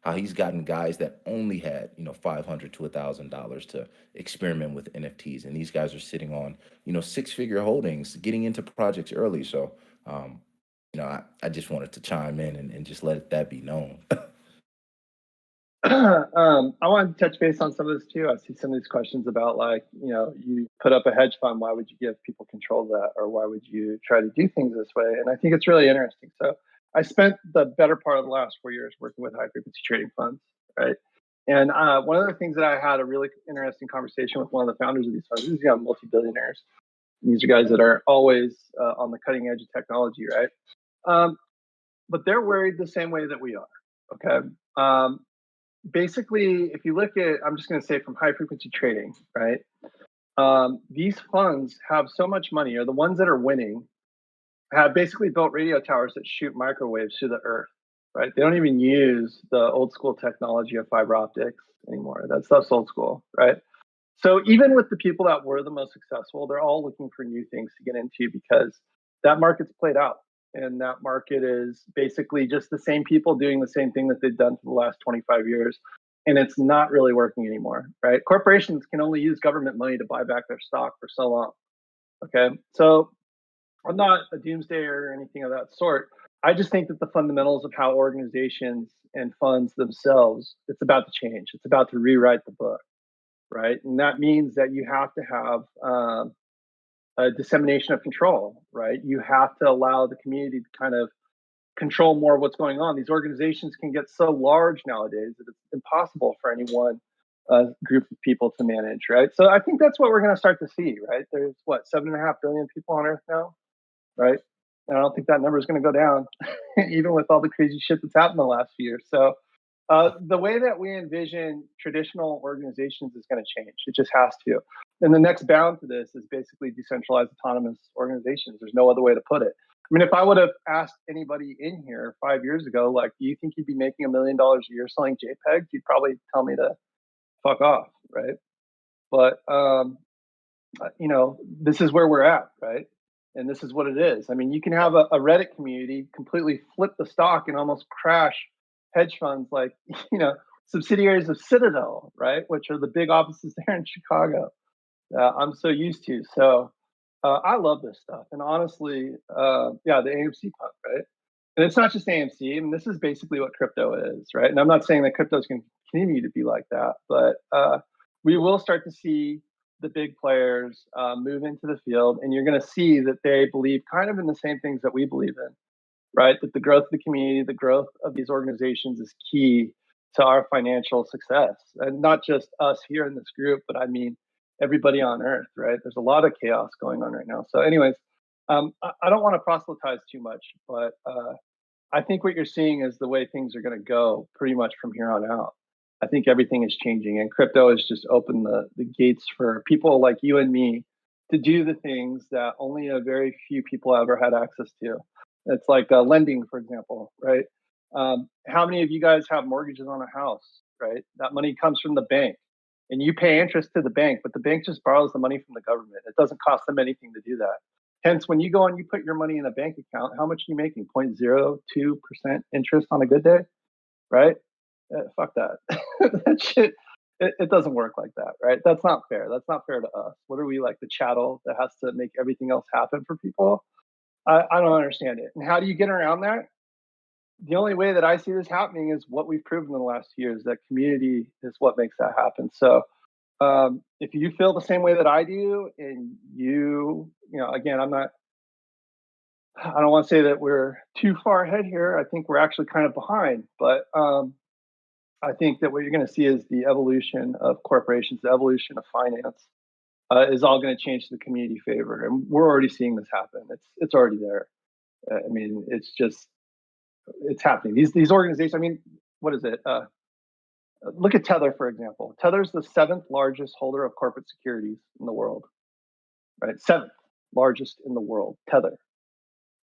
How he's gotten guys that only had, $500 to $1,000 to experiment with NFTs, and these guys are sitting on, 6-figure holdings, getting into projects early. So, I just wanted to chime in and just let that be known. I want to touch base on some of this too. I see some of these questions about, like, you put up a hedge fund. Why would you give people control of that, or why would you try to do things this way? And I think it's really interesting. So I spent the better part of the last 4 years working with high frequency trading funds, right? And one of the things that I had a really interesting conversation with one of the founders of these funds. These are multi-billionaires. These are guys that are always on the cutting edge of technology, right? But they're worried the same way that we are. Okay. Basically, if you look at, I'm just going to say from high frequency trading, right? These funds have so much money, or the ones that are winning have basically built radio towers that shoot microwaves through the earth, right? They don't even use the old school technology of fiber optics anymore. That stuff's old school, right? So even with the people that were the most successful, they're all looking for new things to get into, because that market's played out. And that market is basically just the same people doing the same thing that they've done for the last 25 years. And it's not really working anymore, right? Corporations can only use government money to buy back their stock for so long. Okay. So I'm not a doomsdayer or anything of that sort. I just think that the fundamentals of how organizations and funds themselves, it's about to change. It's about to rewrite the book, right? And that means that you have to have a dissemination of control, right? You have to allow the community to kind of control more of what's going on. These organizations can get so large nowadays that it's impossible for any one group of people to manage, right? So I think that's what we're going to start to see, right? There's what, 7.5 billion people on Earth now, right? And I don't think that number is going to go down, even with all the crazy shit that's happened in the last few years. So the way that we envision traditional organizations is going to change. It just has to. And the next bound to this is basically decentralized autonomous organizations. There's no other way to put it. I mean, if I would have asked anybody in here 5 years ago, like, do you think you'd be making $1 million a year selling JPEGs? You'd probably tell me to fuck off, right? But this is where we're at, right? And this is what it is. I mean, you can have a Reddit community completely flip the stock and almost crash hedge funds like, subsidiaries of Citadel, right? Which are the big offices there in Chicago. I'm so used to. So I love this stuff. And honestly, the AMC pump, right? And it's not just AMC. I mean, this is basically what crypto is, right? And I'm not saying that crypto is going to continue to be like that, but we will start to see the big players move into the field, and you're going to see that they believe kind of in the same things that we believe in, right? That the growth of the community, the growth of these organizations is key to our financial success. And not just us here in this group, but I mean, everybody on Earth, right? There's a lot of chaos going on right now. So anyways, I don't want to proselytize too much, but I think what you're seeing is the way things are going to go pretty much from here on out. I think everything is changing, and crypto has just opened the gates for people like you and me to do the things that only a very few people ever had access to. It's like lending, for example, right? How many of you guys have mortgages on a house, right? That money comes from the bank, and you pay interest to the bank, but the bank just borrows the money from the government. It doesn't cost them anything to do that. Hence, when you go and you put your money in a bank account, how much are you making? 0.02% interest on a good day, right? Fuck that. That shit, it doesn't work like that, right? That's not fair. That's not fair to us. What are we, like the chattel that has to make everything else happen for people? I don't understand it. And how do you get around that? The only way that I see this happening is what we've proven in the last years, that community is what makes that happen. So if you feel the same way that I do, and again, I don't want to say that we're too far ahead here. I think we're actually kind of behind, but I think that what you're going to see is the evolution of corporations, the evolution of finance is all going to change to the community favor. And we're already seeing this happen. It's already there. I mean, it's happening. These organizations, I mean, what is it? Look at Tether, for example. Tether's the 7th largest holder of corporate securities in the world, right? 7th largest in the world, Tether,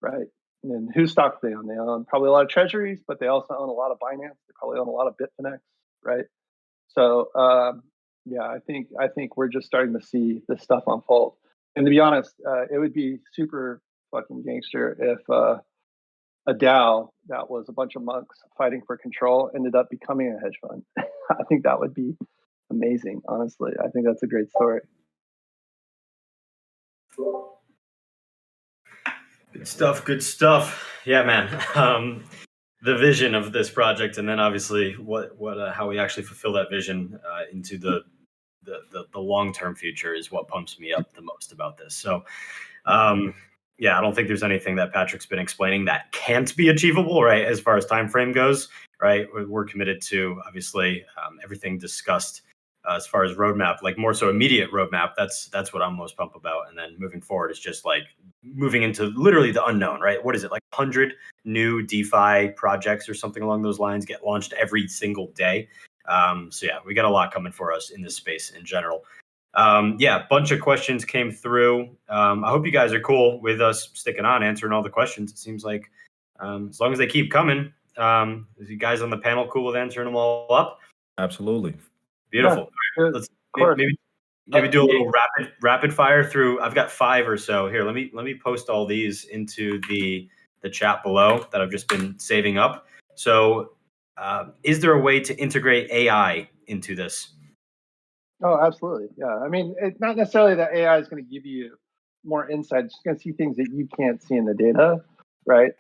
right? And then whose stock do they own? They own probably a lot of treasuries, but they also own a lot of Binance. They probably own a lot of Bitfinex, right? So I think we're just starting to see this stuff unfold. And to be honest, it would be super fucking gangster if a DAO that was a bunch of monks fighting for control ended up becoming a hedge fund. I think that would be amazing, honestly. I think that's a great story. Good stuff. Yeah, man. The vision of this project, and then obviously how we actually fulfill that vision into the long-term future is what pumps me up the most about this. So, I don't think there's anything that Patrick's been explaining that can't be achievable, right? As far as time frame goes, right? We're committed to obviously everything discussed as far as roadmap, like more so immediate roadmap. That's what I'm most pumped about. And then moving forward is just like moving into literally the unknown, right? What is it, like 100 new DeFi projects or something along those lines get launched every single day? We got a lot coming for us in this space in general. A bunch of questions came through. I hope you guys are cool with us sticking on, answering all the questions. It seems like as long as they keep coming, is you guys on the panel cool with answering them all up? Absolutely. Beautiful. Yeah, Let's maybe do a little rapid fire through. I've got 5 or so here. Let me post all these into the chat below that I've just been saving up. So, is there a way to integrate AI into this? Oh, absolutely. Yeah. I mean, it's not necessarily that AI is going to give you more insight. It's going to see things that you can't see in the data, right?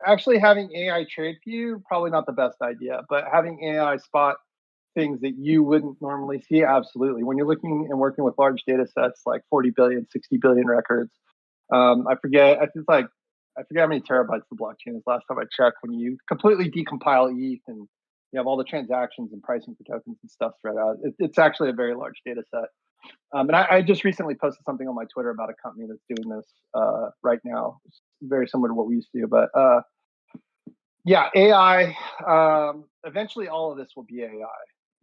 Actually, having AI trade for you, probably not the best idea, but having AI spot things that you wouldn't normally see, absolutely. When you're looking and working with large data sets like 40 billion, 60 billion records, I forget, I forget how many terabytes the blockchain is last time I checked. When you completely decompile ETH and you have all the transactions and pricing for tokens and stuff spread out, it's actually a very large data set. And I just recently posted something on my Twitter about a company that's doing this right now. It's very similar to what we used to do, but yeah, AI. Eventually, all of this will be AI.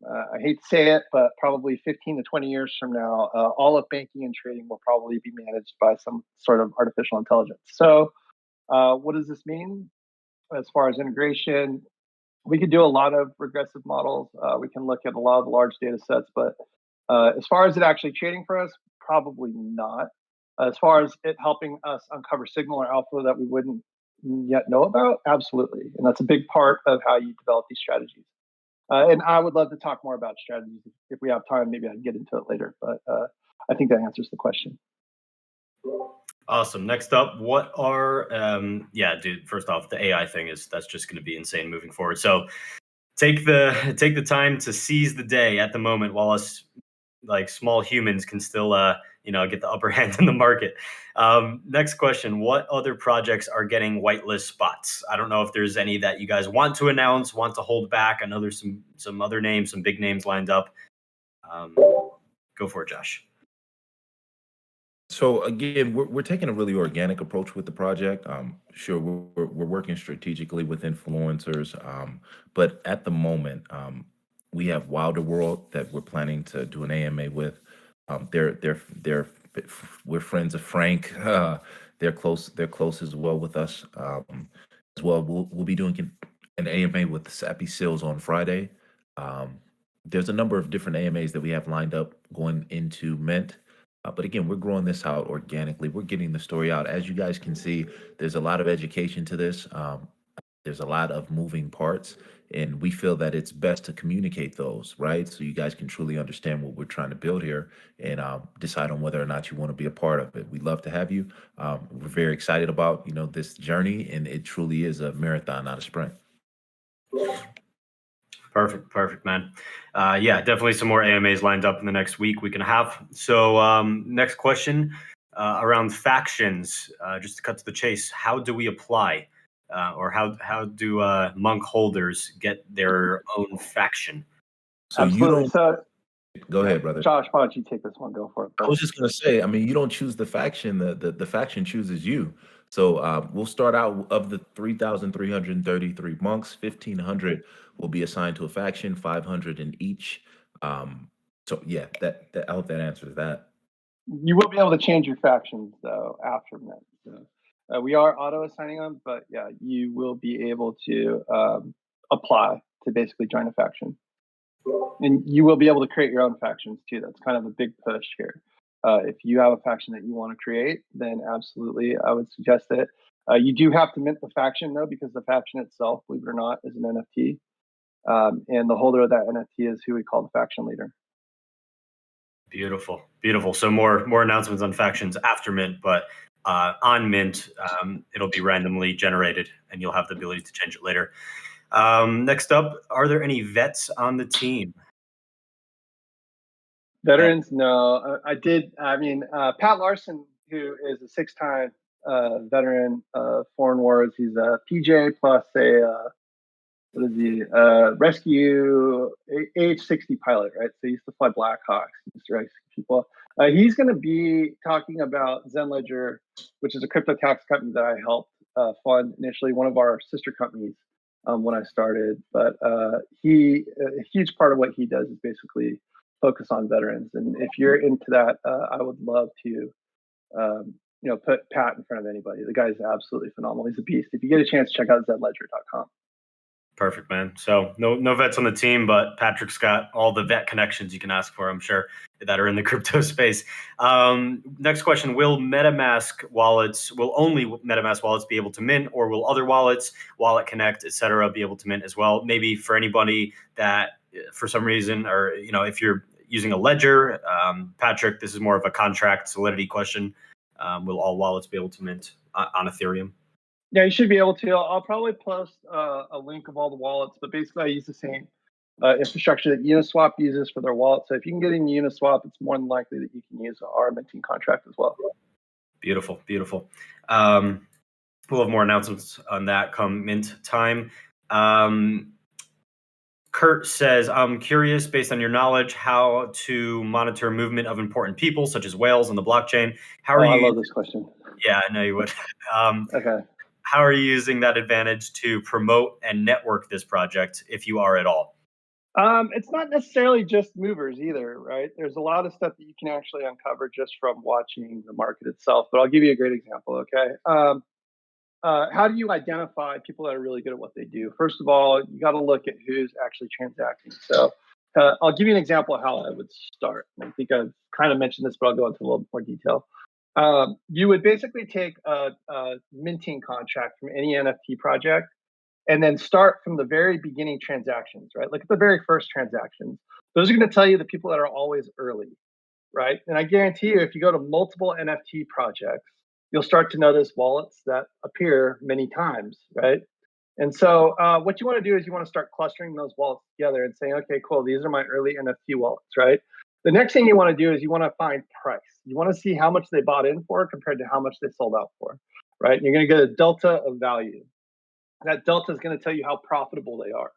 I hate to say it, but probably 15 to 20 years from now, all of banking and trading will probably be managed by some sort of artificial intelligence. So, what does this mean as far as integration? We could do a lot of regressive models. We can look at a lot of large data sets, but as far as it actually trading for us, probably not. As far as it helping us uncover signal or alpha that we wouldn't yet know about, absolutely. And that's a big part of how you develop these strategies. And I would love to talk more about strategies if we have time. Maybe I can get into it later, but I think that answers the question. Awesome. Next up, what are yeah, dude, first off, the AI thing that's just going to be insane moving forward. So take the time to seize the day at the moment while us like small humans can still get the upper hand in the market. Next question, what other projects are getting whitelist spots? I don't know if there's any that you guys want to announce, want to hold back. I know there's some other names, some big names lined up. Go for it, Josh. So again, we're taking a really organic approach with the project. Sure, we're working strategically with influencers, but at the moment, we have Wilder World that we're planning to do an AMA with. We're friends of Frank. They're close as well with us. As well, we'll be doing an AMA with Sappy Sills on Friday. There's a number of different AMAs that we have lined up going into Mint. But again, we're growing this out organically. We're getting the story out. As you guys can see, there's a lot of education to this. There's a lot of moving parts, and we feel that it's best to communicate those, right? So you guys can truly understand what we're trying to build here and decide on whether or not you want to be a part of it. We'd love to have you. We're very excited about this journey, and it truly is a marathon, not a sprint. Perfect, man. Yeah, definitely some more AMAs lined up in the next week and a half. So next question around factions. Just to cut to the chase, how do we apply, or how do Monk holders get their own faction? So Absolutely. you don't. Go ahead, brother. Josh, why don't you take this one? Go for it. I was just gonna say, I mean, you don't choose the faction; the faction chooses you. So we'll start out of the 3,333 monks. 1,500 will be assigned to a faction, 500 in each. So yeah, that I hope that answers that. You will be able to change your factions though after Mint. So, we are auto assigning them, but yeah, you will be able to apply to basically join a faction. And you will be able to create your own factions too. That's kind of a big push here. If you have a faction that you want to create, then absolutely, I would suggest it. You do have to mint the faction though, because the faction itself, believe it or not, is an NFT. And the holder of that NFT is who we call the faction leader. Beautiful. So more announcements on factions after Mint, but on Mint, it'll be randomly generated, and you'll have the ability to change it later. Next up, are there any vets on the team? Veterans, no. I did. I mean, Pat Larson, who is a 6-time veteran of foreign wars. He's a PJ plus a what is he? Rescue AH-60 pilot, right? So he used to fly Blackhawks. He used to rescue people. He's going to be talking about Zen Ledger, which is a crypto tax company that I helped fund initially, one of our sister companies when I started. But a huge part of what he does is basically focus on veterans. And if you're into that, I would love to put Pat in front of anybody. The guy is absolutely phenomenal. He's a beast. If you get a chance, check out zenledger.com. Perfect, man. So no vets on the team, but Patrick's got all the vet connections you can ask for, I'm sure, that are in the crypto space. Next question, will only MetaMask wallets be able to mint, or will other wallets, Wallet Connect, etc., be able to mint as well? Maybe for anybody that for some reason, or if you're using a ledger, Patrick, this is more of a contract solidity question. Will all wallets be able to mint on Ethereum? Yeah, you should be able to. I'll probably post a link of all the wallets, but basically I use the same infrastructure that Uniswap uses for their wallet. So if you can get in Uniswap, it's more than likely that you can use our minting contract as well. Beautiful, beautiful. We'll have more announcements on that come mint time. Kurt says, I'm curious, based on your knowledge, how to monitor movement of important people, such as whales on the blockchain. How are you? I love this question. Yeah, I know you would. Okay. How are you using that advantage to promote and network this project, if you are at all? It's not necessarily just movers either, right? There's a lot of stuff that you can actually uncover just from watching the market itself. But I'll give you a great example, okay? How do you identify people that are really good at what they do? First of all, you got to look at who's actually transacting. So I'll give you an example of how I would start. I think I've kind of mentioned this, but I'll go into a little bit more detail. You would basically take a minting contract from any NFT project and then start from the very beginning transactions, right? Look at the very first transactions. Those are going to tell you the people that are always early, right? And I guarantee you, if you go to multiple NFT projects, you'll start to notice wallets that appear many times, right? And so what you want to do is you want to start clustering those wallets together and saying, okay, cool, these are my early NFT wallets, right? The next thing you want to do is you want to find price. You want to see how much they bought in for compared to how much they sold out for, right? And you're going to get a delta of value. That delta is going to tell you how profitable they are,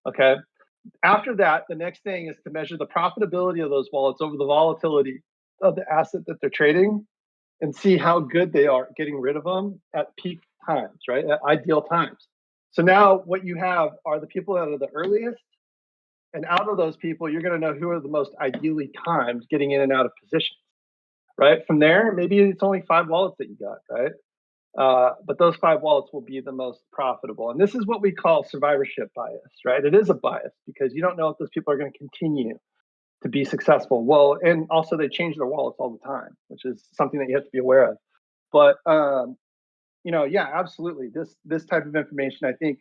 okay? After that, the next thing is to measure the profitability of those wallets over the volatility of the asset that they're trading and see how good they are getting rid of them at peak times, right? At ideal times. So now what you have are the people that are the earliest, and out of those people, you're going to know who are the most ideally timed getting in and out of positions, right? From there, maybe it's only 5 wallets that you got, right? But those 5 wallets will be the most profitable. And this is what we call survivorship bias, right? It is a bias because you don't know if those people are going to continue to be successful. Well, and also they change their wallets all the time, which is something that you have to be aware of. But yeah, absolutely. This type of information, I think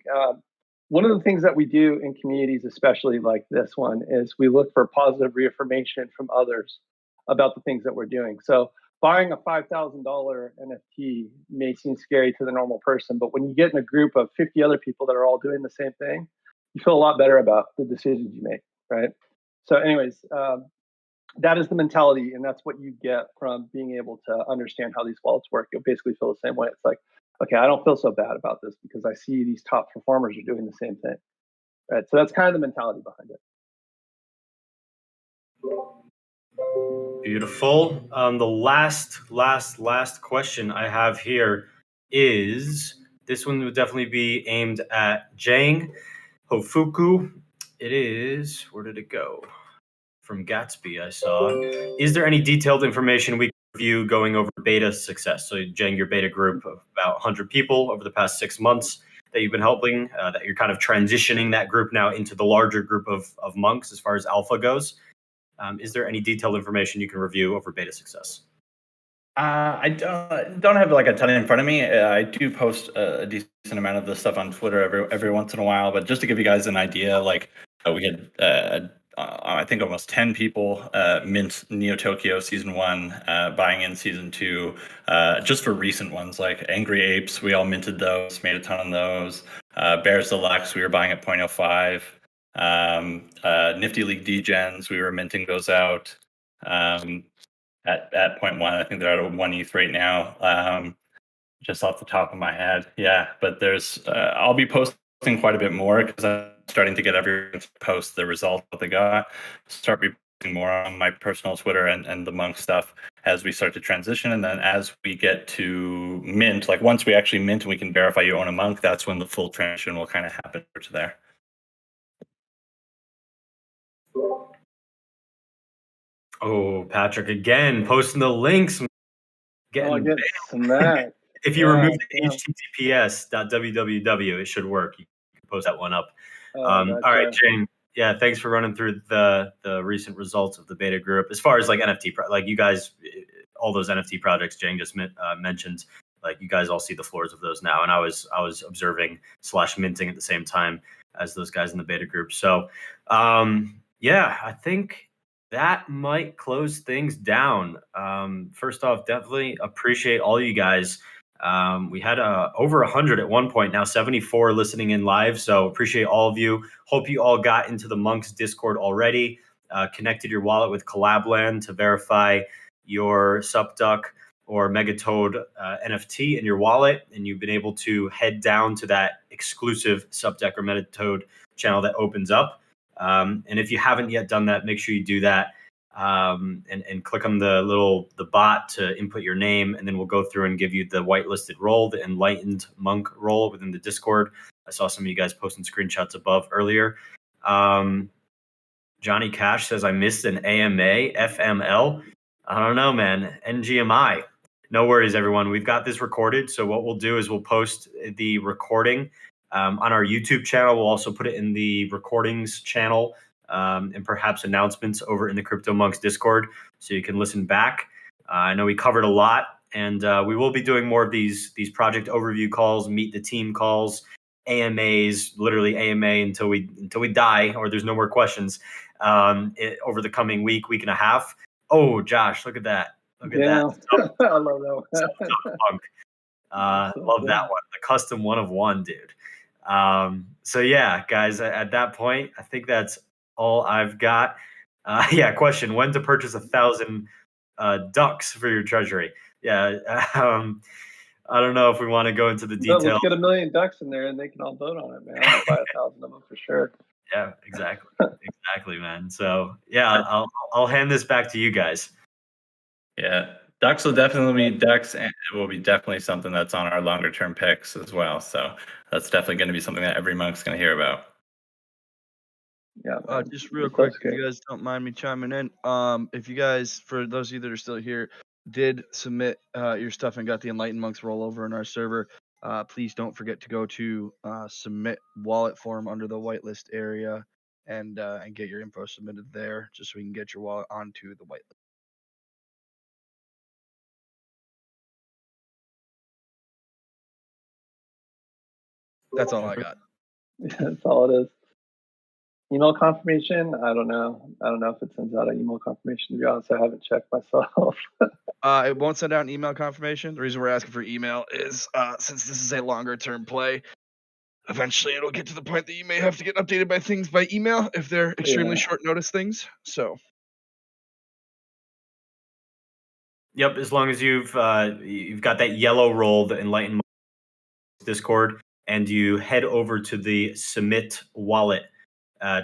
one of the things that we do in communities, especially like this one, is we look for positive reaffirmation from others about the things that we're doing. So buying a $5,000 NFT may seem scary to the normal person, but when you get in a group of 50 other people that are all doing the same thing, you feel a lot better about the decisions you make, right? So anyways, that is the mentality, and that's what you get from being able to understand how these wallets work. You'll basically feel the same way. It's like, okay, I don't feel so bad about this because I see these top performers are doing the same thing, right? So that's kind of the mentality behind it. Beautiful. The last question I have here is, this one would definitely be aimed at Jang Hofuku. It is, where did it go? From Gatsby, I saw. Is there any detailed information we can review going over beta success? So Jang, your beta group of about 100 people over the past 6 months that you've been helping, that you're kind of transitioning that group now into the larger group of Monkz as far as alpha goes. Is there any detailed information you can review over beta success? I don't have like a ton in front of me. I do post a decent amount of this stuff on Twitter every once in a while, but just to give you guys an idea, like we had I think almost 10 people mint Neo Tokyo Season 1, buying in Season 2, just for recent ones like Angry Apes. We all minted those, made a ton on those. Bears Deluxe, we were buying at 0.05. Nifty League Degens, we were minting those out at 0.1. I think they're at 1 ETH right now, just off the top of my head. Yeah, but there's I'll be posting quite a bit more because I'm starting to get everyone to post the results that they got. Start be posting more on my personal Twitter and the Monkz stuff as we start to transition. And then as we get to mint, like once we actually mint and we can verify you own a Monkz, that's when the full transition will kind of happen to there. Oh, Patrick, again, posting the links. Getting smacked. If you remove the https.www, it should work. You can post that one up. Gotcha. All right, Jane. Yeah, thanks for running through the recent results of the beta group. As far as like NFT, like you guys, all those NFT projects Jane just mentioned, like you guys all see the floors of those now. And I was observing / minting at the same time as those guys in the beta group. So yeah, I think that might close things down. First off, definitely appreciate all you guys We had over 100 at one point, now 74 listening in live. So appreciate all of you. Hope you all got into the Monkz Discord already, connected your wallet with Collabland to verify your SupDuck or Megatoad NFT in your wallet. And you've been able to head down to that exclusive SupDuck or Megatoad channel that opens up. And if you haven't yet done that, make sure you do that. And click on the bot to input your name, and then we'll go through and give you the whitelisted role, the enlightened monk role within the Discord. I saw some of you guys posting screenshots above earlier. Johnny Cash says, I missed an AMA, FML. I don't know, man. NGMI. No worries, everyone. We've got this recorded. So what we'll do is we'll post the recording on our YouTube channel. We'll also put it in the recordings channel and perhaps announcements over in the Crypto Monks Discord, so you can listen back. I know we covered a lot, and we will be doing more of these project overview calls, meet the team calls, AMAs, literally AMA until we die or there's no more questions over the coming week and a half. Oh, Josh, look at that! Look at that! I love that one. Love that one. The custom 1 of 1, dude. So yeah, guys, at that point, I think that's all I've got. Yeah, question: when to purchase 1,000 ducks for your treasury? Yeah, I don't know if we want to go into the details. Let's get 1 million ducks in there, and they can all vote on it, man. I'll buy 1,000 of them for sure. Yeah, exactly, man. So yeah, I'll hand this back to you guys. Yeah, ducks will definitely be ducks, and it will be definitely something that's on our longer term picks as well. So that's definitely going to be something that every monk's going to hear about. Yeah. Just real quick, if you guys don't mind me chiming in, if you guys, for those of you that are still here, did submit your stuff and got the Enlightened Monks rollover in our server, please don't forget to go to submit wallet form under the whitelist area and get your info submitted there, just so we can get your wallet onto the whitelist. That's all I got. That's all it is. Email confirmation? I don't know. I don't know if it sends out an email confirmation. To be honest, I haven't checked myself. It won't send out an email confirmation. The reason we're asking for email is since this is a longer term play, eventually it'll get to the point that you may have to get updated by things by email if they're extremely short notice things. So. Yep, as long as you've got that yellow role, the Enlightened Discord, and you head over to the submit wallet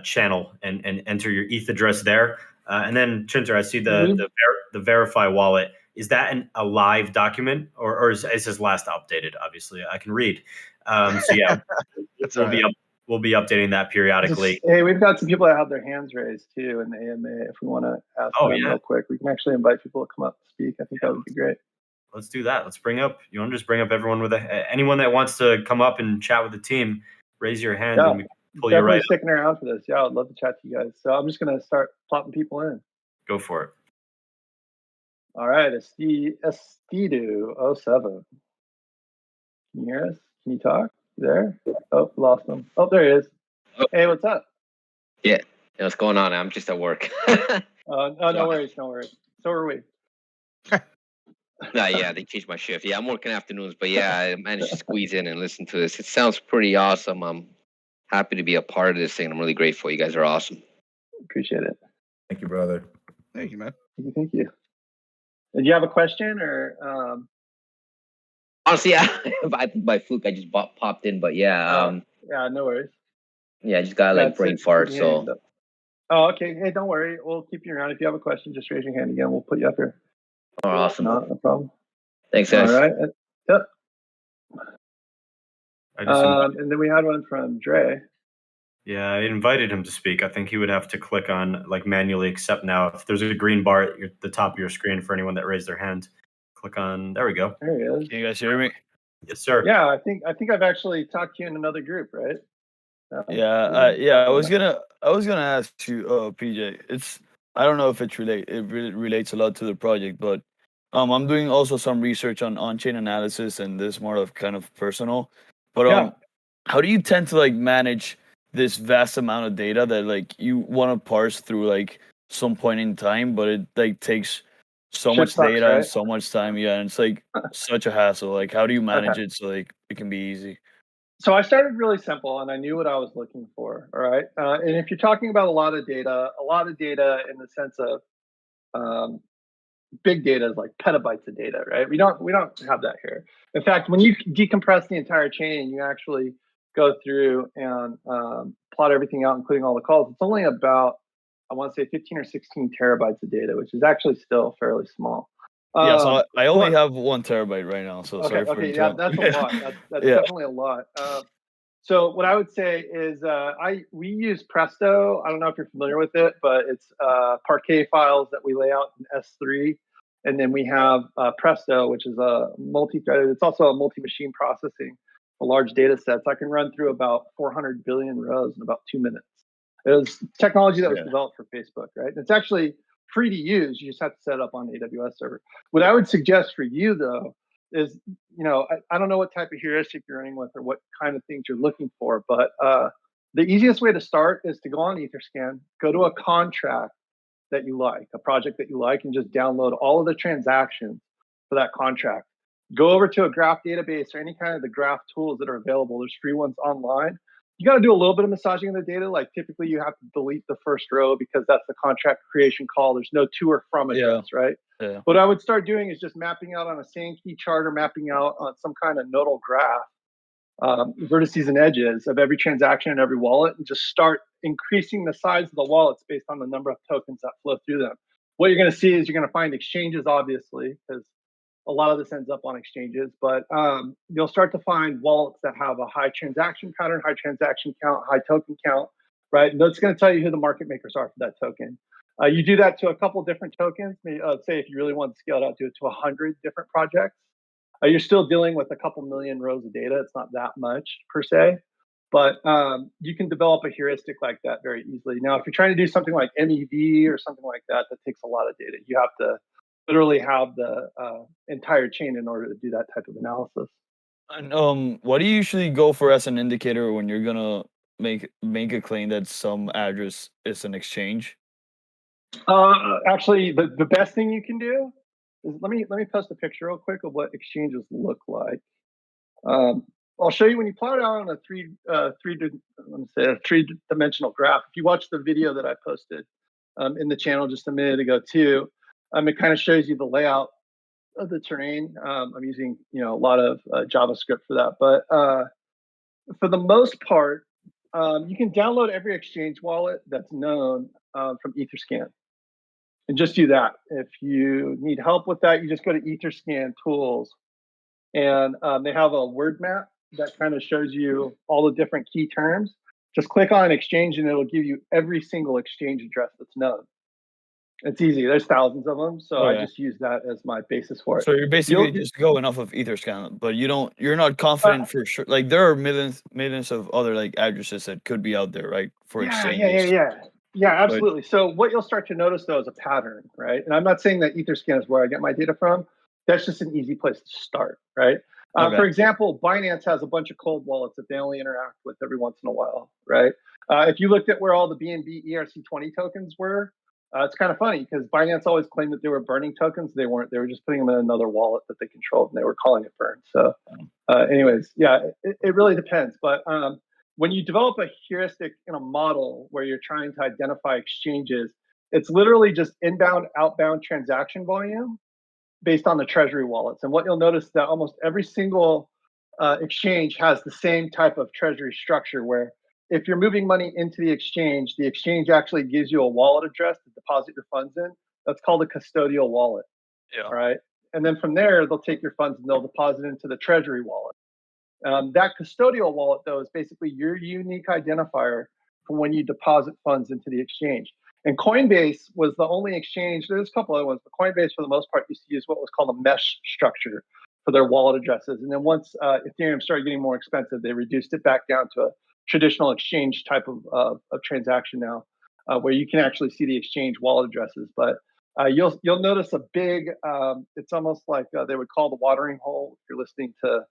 channel and enter your ETH address there. And then, Chinter, I see the verify wallet. Is that a live document, or is this last updated? Obviously, I can read. So yeah, we'll be updating that periodically. Hey, we've got some people that have their hands raised too in the AMA. If we want to ask them real quick, we can actually invite people to come up and speak. I think that would be great. Let's do that. Let's bring up. You want to just bring up everyone with anyone that wants to come up and chat with the team. Raise your hand and we can pull you right. Sticking around for this. Yeah, I'd love to chat to you guys. So I'm just gonna start plopping people in. Go for it. All right, Estidu07. Can you hear us? Can you talk? You there? Oh, lost him. Oh, there he is. Oh. Hey, what's up? Yeah, what's going on? I'm just at work. No worries. So are we. Yeah, they changed my shift. Yeah, I'm working afternoons, but yeah, I managed to squeeze in and listen to this. It sounds pretty awesome. I'm happy to be a part of this thing. I'm really grateful. You guys are awesome. Appreciate it. Thank you, brother. Thank you, man. Thank you. Did you have a question or? Honestly, I think by fluke I just popped in, but yeah. Yeah, no worries. Yeah, I just got brain fart, so. Oh, okay. Hey, don't worry. We'll keep you around. If you have a question, just raise your hand again. We'll put you up here. Oh, awesome. No problem. Thanks, guys. All right. Yep. And then we had one from Dre. Yeah, I invited him to speak. I think he would have to click on manually accept now. If there's a green bar at the top of your screen for anyone that raised their hand, click on. There we go. There he is. Can you guys hear me? Yes, sir. Yeah, I think I've actually talked to you in another group, right? I was gonna ask you, PJ. I don't know if it relates a lot to the project, but I'm doing also some research on on-chain analysis, and this is more of kind of personal. But how do you tend to manage this vast amount of data that you want to parse through some point in time, but it takes so Shit much sucks, data and right? so much time. Yeah, and it's like such a hassle. Like, how do you manage Okay. it so like it can be easy? So I started really simple, and I knew what I was looking for. All right, and if you're talking about a lot of data in the sense of um, big data is like petabytes of data, right? We don't have that here. In fact, when you decompress the entire chain, you actually go through and plot everything out, including all the calls. It's only about, I want to say, 15 or 16 terabytes of data, which is actually still fairly small. Yeah, so I only But have 1 terabyte right now. So sorry for yeah, interrupting. that's a lot. That's Yeah. definitely a lot. So what I would say is we use Presto. I don't know if you're familiar with it, but it's Parquet files that we lay out in S3, and then we have Presto, which is a multi-threaded. It's also a multi-machine processing for large data sets. I can run through about 400 billion rows in about 2 minutes. It was technology that was Yeah. developed for Facebook, right? It's actually free to use. You just have to set it up on AWS server. What I would suggest for you, though, is, I don't know what type of heuristic you're running with or what kind of things you're looking for, but the easiest way to start is to go on Etherscan, go to a contract that you like, a project that you like, and just download all of the transactions for that contract. Go over to a graph database or any kind of the graph tools that are available. There's free ones online. You got to do a little bit of massaging of the data. Like typically you have to delete the first row because that's the contract creation call. There's no to or from address, right? Yeah. What I would start doing is just mapping out on a Sankey chart or mapping out on some kind of nodal graph, vertices and edges of every transaction in every wallet, and just start increasing the size of the wallets based on the number of tokens that flow through them. What you're going to see is you're going to find exchanges, obviously, because a lot of this ends up on exchanges, but you'll start to find wallets that have a high transaction pattern, high transaction count, high token count, right? And that's going to tell you who the market makers are for that token. You do that to a couple different tokens. Say if you really want to scale it out, do it to 100 different projects. You're still dealing with a couple million rows of data. It's not that much per se, but you can develop a heuristic like that very easily. Now, if you're trying to do something like MEV or something like that, that takes a lot of data. You have to literally have the entire chain in order to do that type of analysis. And what do you usually go for as an indicator when you're gonna make a claim that some address is an exchange? Actually, the best thing you can do is let me post a picture real quick of what exchanges look like. I'll show you when you plot it out on a three-dimensional graph. If you watch the video that I posted in the channel just a minute ago too, it kind of shows you the layout of the terrain. I'm using a lot of JavaScript for that, but for the most part, you can download every exchange wallet that's known from Etherscan. And just do that. If you need help with that, you just go to Etherscan tools, and they have a word map that kind of shows you all the different key terms. Just click on an exchange and it'll give you every single exchange address that's known. It's easy. There's thousands of them, so I just use that as my basis for it. So you're basically just going off of Etherscan, but you're not confident for sure. Like there are millions of other like addresses that could be out there, right? For exchanges. Yeah, absolutely. So what you'll start to notice though is a pattern, right? And I'm not saying that Etherscan is where I get my data from. That's just an easy place to start, right? For example, Binance has a bunch of cold wallets that they only interact with every once in a while, right? If you looked at where all the BNB ERC20 tokens were, it's kind of funny because Binance always claimed that they were burning tokens. They weren't. They were just putting them in another wallet that they controlled, and they were calling it burn. So, anyways, yeah, it really depends. But when you develop a heuristic in a model where you're trying to identify exchanges, it's literally just inbound, outbound transaction volume based on the treasury wallets. And what you'll notice is that almost every single exchange has the same type of treasury structure where if you're moving money into the exchange actually gives you a wallet address to deposit your funds in. That's called a custodial wallet. Yeah. Right. And then from there, they'll take your funds and they'll deposit into the treasury wallet. That custodial wallet, though, is basically your unique identifier for when you deposit funds into the exchange. And Coinbase was the only exchange. There's a couple other ones, but Coinbase, for the most part, used to use what was called a mesh structure for their wallet addresses. And then once Ethereum started getting more expensive, they reduced it back down to a traditional exchange type of transaction now, where you can actually see the exchange wallet addresses. But you'll notice a big. It's almost like they would call the watering hole if you're listening to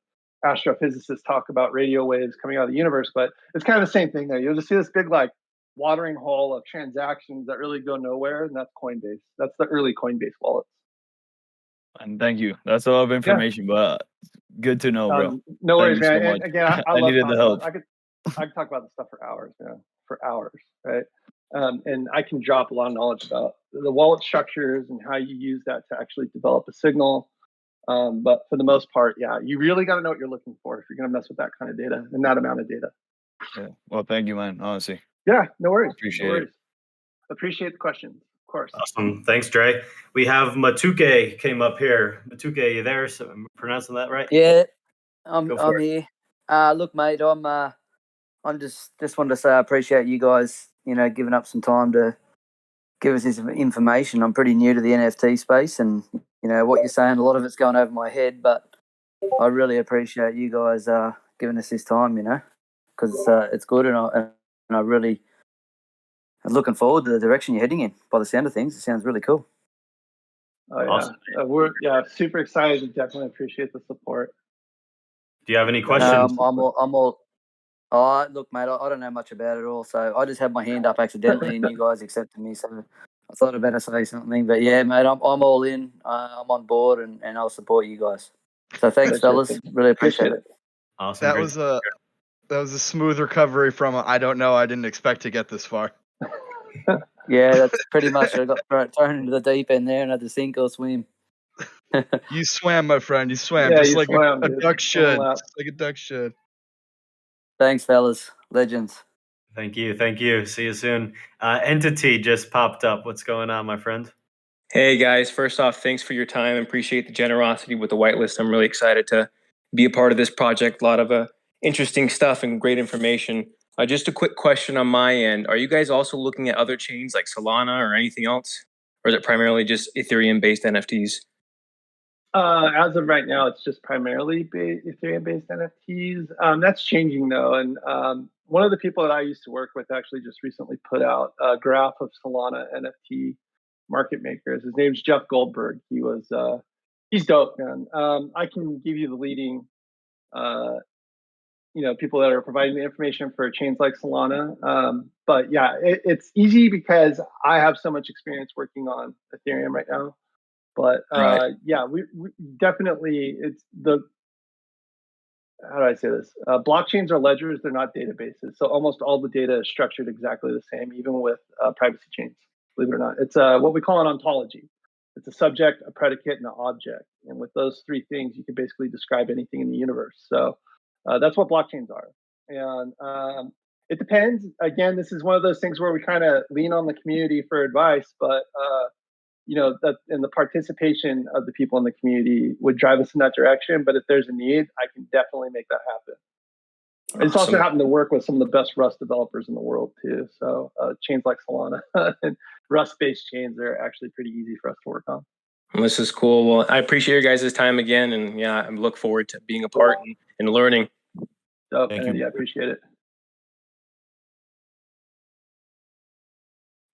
astrophysicists talk about radio waves coming out of the universe, but it's kind of the same thing there. You'll just see this big like watering hole of transactions that really go nowhere, and that's Coinbase. That's the early Coinbase wallets. And thank you. That's a lot of information, but good to know, bro. No Thank worries, you so man. much. And again, I I love needed talking the help. about. I could talk about this stuff for hours, man, for hours, right? And I can drop a lot of knowledge about the wallet structures and how you use that to actually develop a signal. But for the most part, yeah, you really got to know what you're looking for if you're going to mess with that kind of data and that amount of data. Yeah. Well, thank you, man. Honestly. Yeah, no worries. Appreciate it. Appreciate the questions, of course. Awesome. Thanks, Dre. We have Matuke came up here. Matuke, you there? So I'm pronouncing that right? Yeah, I'm Go for it. here. Look, mate, I'm just wanted to say I appreciate you guys, giving up some time to give us this information. I'm pretty new to the NFT space, and what you're saying, a lot of it's going over my head, but I really appreciate you guys giving us this time, because it's good, and I really am looking forward to the direction you're heading in. By the sound of things, it sounds really cool. Oh yeah, Awesome. we're super excited and definitely appreciate the support. Do you have any questions? I'm all. Oh, look, mate, I don't know much about it all, so I just had my hand up accidentally, and you guys accepted me, so I thought I'd better say something. But yeah, mate, I'm all in. I'm on board, and I'll support you guys. So thanks, fellas. Really appreciate it. Awesome. That Great. was a smooth recovery from I don't know. I didn't expect to get this far. Yeah, that's pretty much. I got thrown into the deep end there and had to sink or swim. You swam, my friend. You swam, Yeah, just you like swam, a dude. duck should. Full lap. Just like a duck should. Thanks, fellas. Legends. Thank you. Thank you. See you soon. Entity just popped up. What's going on, my friend? Hey guys, first off, thanks for your time. Appreciate the generosity with the whitelist. I'm really excited to be a part of this project. A lot of interesting stuff and great information. Just a quick question on my end. Are you guys also looking at other chains like Solana or anything else? Or is it primarily just Ethereum-based NFTs? As of right now, it's just primarily Ethereum-based NFTs. That's changing though, and one of the people that I used to work with actually just recently put out a graph of Solana NFT market makers. His name's Jeff Goldberg. He's dope, man. I can give you the leading, people that are providing the information for chains like Solana. But yeah, it's easy because I have so much experience working on Ethereum right now. But Right. yeah, we definitely, how do I say this? Blockchains are ledgers, they're not databases. So almost all the data is structured exactly the same, even with privacy chains, believe it or not. It's what we call an ontology. It's a subject, a predicate, and an object. And with those three things, you can basically describe anything in the universe. So that's what blockchains are. And it depends. Again, this is one of those things where we kind of lean on the community for advice, but that and the participation of the people in the community would drive us in that direction. But if there's a need, I can definitely make that happen. I just also happen to work with some of the best Rust developers in the world too. So chains like Solana and Rust-based chains are actually pretty easy for us to work on. Well, this is cool. Well, I appreciate your guys' time again, and yeah, I look forward to being a part and learning. So, Thank you. Yeah, I appreciate it.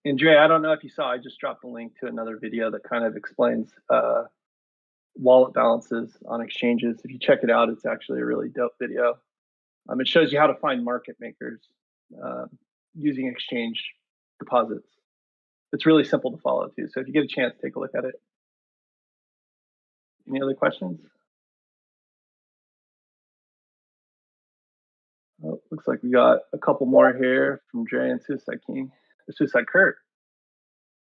And Dre, I don't know if you saw, I just dropped a link to another video that kind of explains wallet balances on exchanges. If you check it out, it's actually a really dope video. It shows you how to find market makers using exchange deposits. It's really simple to follow too. So if you get a chance, take a look at it. Any other questions? Oh, looks like we got a couple more here from Dre and Suicide King, or Suicide Kurt.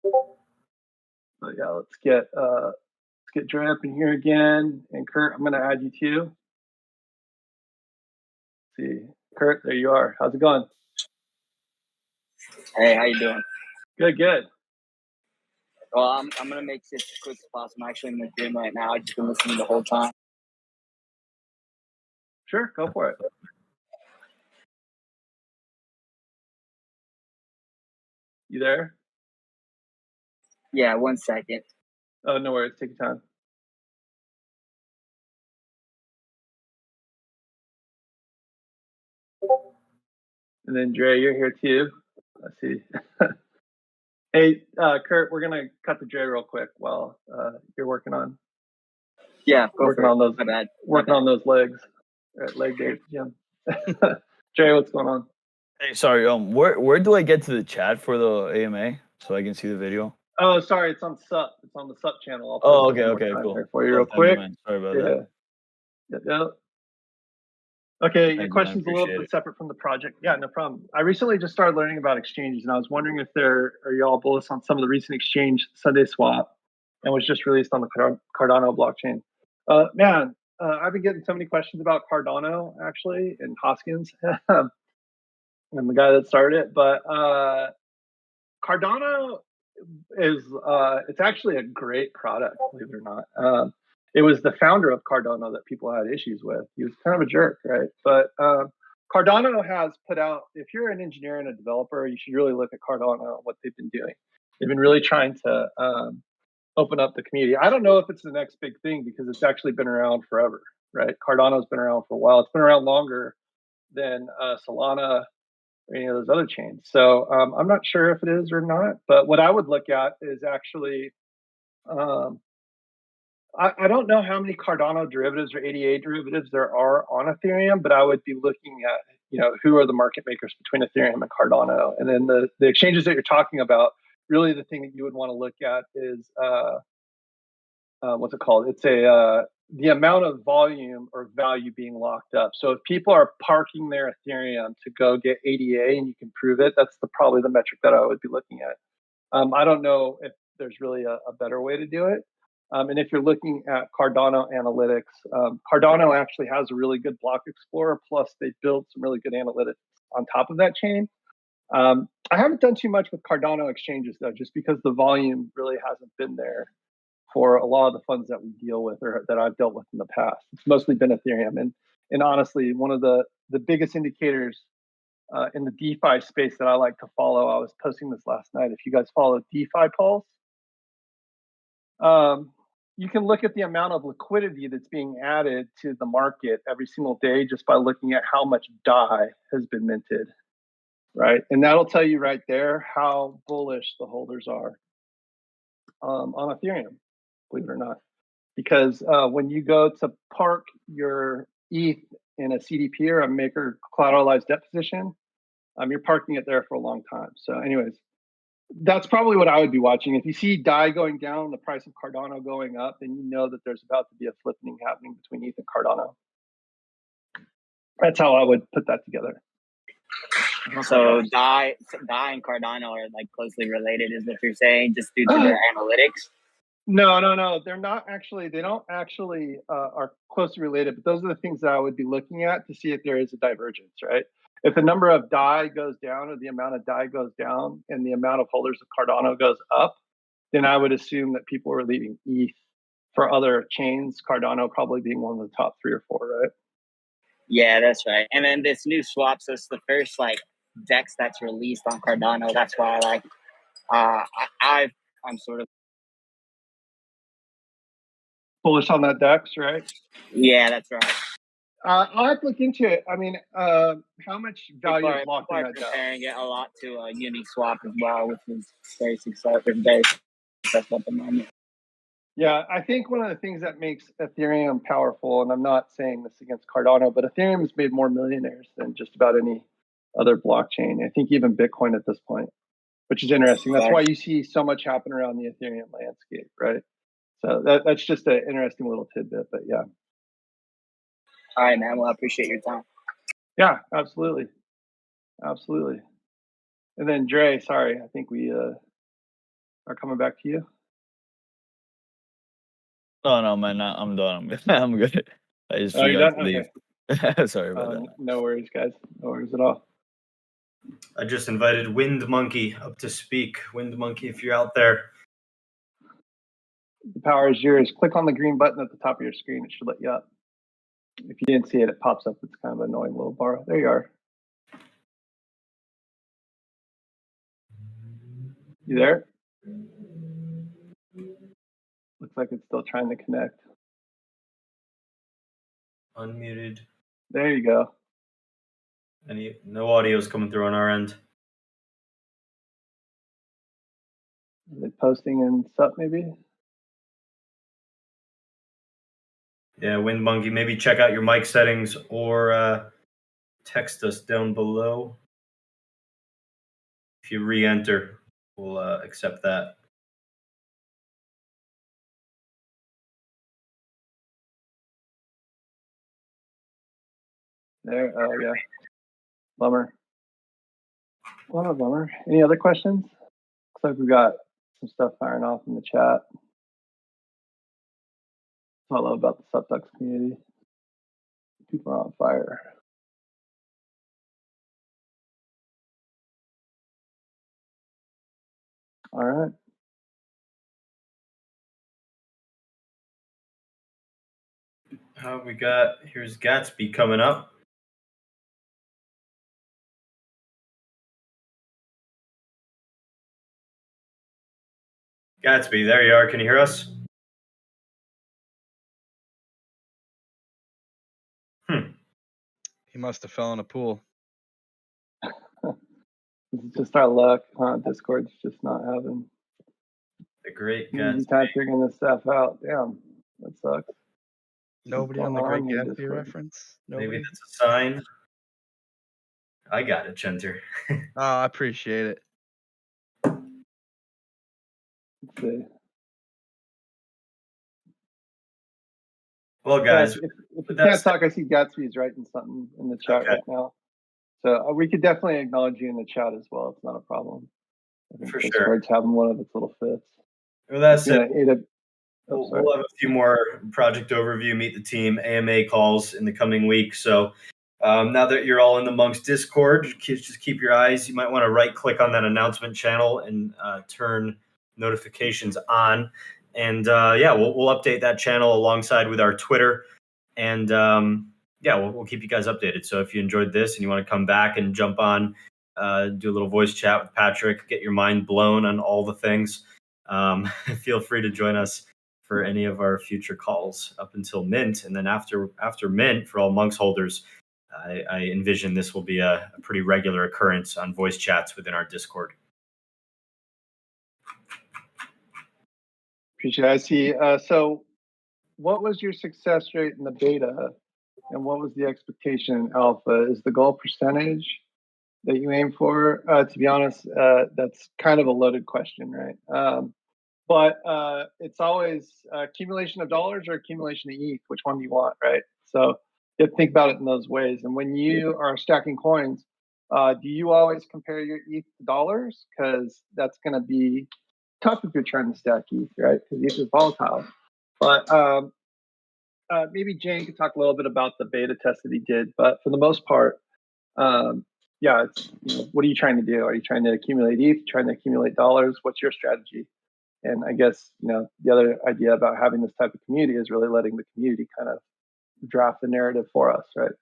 So yeah, let's get Dre up in here again. And Kurt, I'm gonna add you too. Let's see, Kurt, there you are. How's it going? Hey, how you doing? Good, good. Well, I'm gonna make this as quick as possible. I'm actually in the gym right now. I've just been listening the whole time. Sure, go for it. You there? Yeah, 1 second. Oh, no worries. Take your time. And then Dre, you're here too. Let's see. Hey, Kurt, we're gonna cut to Dre real quick while you're working on. Yeah, working on those. My bad. Working on those legs. Leg day at the gym. Dre, what's going on? Hey, sorry. Where do I get to the chat for the AMA so I can see the video? Oh, sorry, it's on Sup. It's on the Sup channel. I'll Oh, post it okay, one more okay, time cool. there for you Oh, real thank you, quick. man. Sorry about Yeah. that. Yeah. Okay, your Thank you, man. question's a little Appreciate bit it. separate from the project. Yeah, no problem. I recently just started learning about exchanges, and I was wondering if are y'all bullish on some of the recent exchange Sunday Swap, and was just released on the Cardano blockchain. Man, I've been getting so many questions about Cardano actually, and Hoskins, and the guy that started it. But Cardano is it's actually a great product, believe it or not. It was the founder of Cardano that people had issues with. He was kind of a jerk, right? But Cardano has put out, if you're an engineer and a developer, you should really look at Cardano and what they've been doing. They've been really trying to open up the community. I don't know if it's the next big thing because it's actually been around forever, right? Cardano's been around for a while. It's been around longer than Solana or any of those other chains. So I'm not sure if it is or not, but what I would look at is actually, I don't know how many Cardano derivatives or ADA derivatives there are on Ethereum, but I would be looking at, who are the market makers between Ethereum and Cardano. And then the exchanges that you're talking about, really the thing that you would want to look at is, what's it called? It's the amount of volume or value being locked up. So if people are parking their Ethereum to go get ADA and you can prove it, that's probably the metric that I would be looking at. I don't know if there's really a better way to do it. And if you're looking at Cardano analytics, Cardano actually has a really good block explorer. Plus, they built some really good analytics on top of that chain. I haven't done too much with Cardano exchanges though, just because the volume really hasn't been there for a lot of the funds that we deal with or that I've dealt with in the past. It's mostly been Ethereum, and honestly, one of the biggest indicators in the DeFi space that I like to follow. I was posting this last night. If you guys follow DeFi Pulse, you can look at the amount of liquidity that's being added to the market every single day just by looking at how much DAI has been minted, right? And that'll tell you right there how bullish the holders are on Ethereum, believe it or not. Because when you go to park your ETH in a CDP or a maker collateralized debt position, you're parking it there for a long time. So anyways, that's probably what I would be watching. If you see DAI going down, the price of Cardano going up, then you know that there's about to be a flipping happening between ETH and Cardano. That's how I would put that together. So DAI and Cardano are like closely related, is what you're saying, just due to their analytics? No. They're not actually. They don't actually are closely related. But those are the things that I would be looking at to see if there is a divergence, right? If the number of DAI goes down or the amount of DAI goes down and the amount of holders of Cardano goes up, then I would assume that people are leaving ETH for other chains, Cardano probably being one of the top 3 or 4, right? Yeah, that's right. And then this new swap, so it's the first DEX that's released on Cardano. That's why I'm sort of bullish on that DEX, right? Yeah, that's right. I'll have to look into it. I mean, how much value is locked in that DEX? Comparing it a lot to Uniswap as well, which is very successful at the moment. Yeah, I think one of the things that makes Ethereum powerful, and I'm not saying this against Cardano, but Ethereum has made more millionaires than just about any other blockchain. I think even Bitcoin at this point, which is interesting. That's why you see so much happen around the Ethereum landscape, right? So that's just an interesting little tidbit, but yeah. All right, man. Well, I appreciate your time. Yeah, absolutely. Absolutely. And then Dre, sorry, I think we are coming back to you. No, man, I'm done. I'm good. I just you're forgot done? to leave. Okay. Sorry about that. No worries, guys. No worries at all. I just invited Wind Monkey up to speak. Wind Monkey, if you're out there. The power is yours. Click on the green button at the top of your screen. It should let you up. If you didn't see it, it pops up. It's kind of an annoying little bar. There you are. You there? Looks like it's still trying to connect. Unmuted. There you go. No audio is coming through on our end. Is it posting in Sup maybe? Yeah, Wind Monkey, maybe check out your mic settings or text us down below. If you re-enter, we'll accept that. There. Oh yeah. Bummer. Well, bummer. Any other questions? Looks like we got some stuff firing off in the chat. That's what I love about the SupDucks community. People are on fire. All right. We got, here's Gatsby coming up. Gatsby, there you are. Can you hear us? He must have fell in a pool. This is just our luck, huh? Discord's just not having The great easy Gatsby. time figuring this stuff out. Damn, that sucks. Nobody on the Great Gatsby reference? Nobody? Maybe that's a sign. I got it, Chenter. Oh, I appreciate it. Let's see. Well, guys, if you can't talk, I see Gatsby's writing something in the chat right now. So we could definitely acknowledge you in the chat as well. It's not a problem. I think For sure. Discord's having one of its little fits. Well, that's it. We'll have a few more project overview, meet the team, AMA calls in the coming week. So now that you're all in the Monkz Discord, just keep your eyes. You might want to right click on that announcement channel and turn notifications on. And yeah, we'll update that channel alongside with our Twitter. And yeah, we'll keep you guys updated. So if you enjoyed this and you want to come back and jump on, do a little voice chat with Patrick, get your mind blown on all the things, feel free to join us for any of our future calls up until mint. And then after mint, for all Monkz holders, I envision this will be a pretty regular occurrence on voice chats within our Discord. Appreciate it. I see. So what was your success rate in the beta and what was the expectation in alpha? Is the goal percentage that you aim for? To be honest, that's kind of a loaded question, right? But it's always accumulation of dollars or accumulation of ETH. Which one do you want, right? So you have to think about it in those ways. And when you are stacking coins, do you always compare your ETH to dollars? Because that's going to be tough if you're trying to stack ETH, right? Because ETH is volatile. But maybe Jane could talk a little bit about the beta test that he did. But for the most part, yeah, it's, what are you trying to do? Are you trying to accumulate ETH? Trying to accumulate dollars? What's your strategy? And I guess, the other idea about having this type of community is really letting the community kind of draft the narrative for us, right?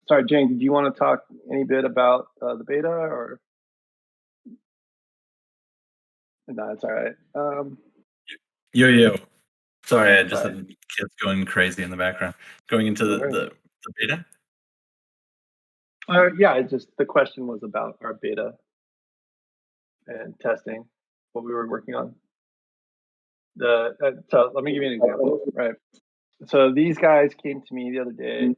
Sorry, Jane, did you want to talk any bit about the beta or? No, it's all right. Yo. Sorry, I just had kids going crazy in the background. Going into the beta? Yeah, the question was about our beta and testing, what we were working on. So let me give you an example, right? So these guys came to me the other day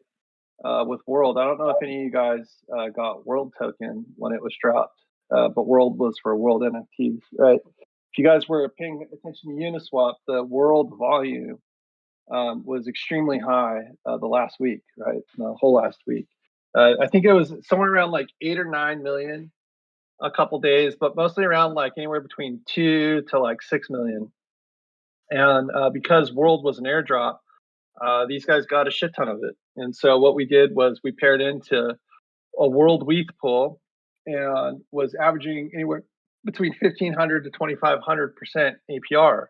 with World. I don't know if any of you guys got World token when it was dropped, but World was for World NFTs, right? If you guys were paying attention to Uniswap, the World volume was extremely high the last week, right? The whole last week. I think it was somewhere around like 8 or 9 million a couple days, but mostly around like anywhere between 2 to like 6 million. And because World was an airdrop, these guys got a shit ton of it. And so what we did was we paired into a World WETH pool and was averaging anywhere between 1,500 to 2,500% APR,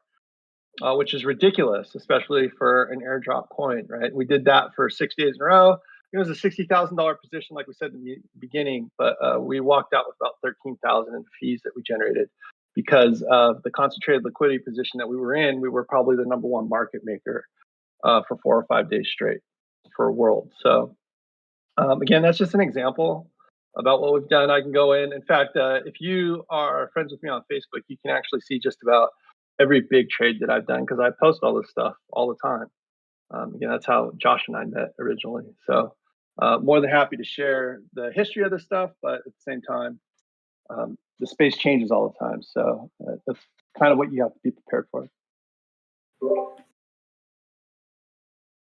which is ridiculous, especially for an airdrop coin, right? We did that for 6 days in a row. It was a $60,000 position, like we said in the beginning, but we walked out with about $13,000 in fees that we generated because of the concentrated liquidity position that we were in. We were probably the number one market maker for 4 or 5 days straight for World. So again, that's just an example about what we've done. I can go in. In fact, if you are friends with me on Facebook, you can actually see just about every big trade that I've done because I post all this stuff all the time. Again, that's how Josh and I met originally. So more than happy to share the history of this stuff, but at the same time, the space changes all the time. So that's kind of what you have to be prepared for.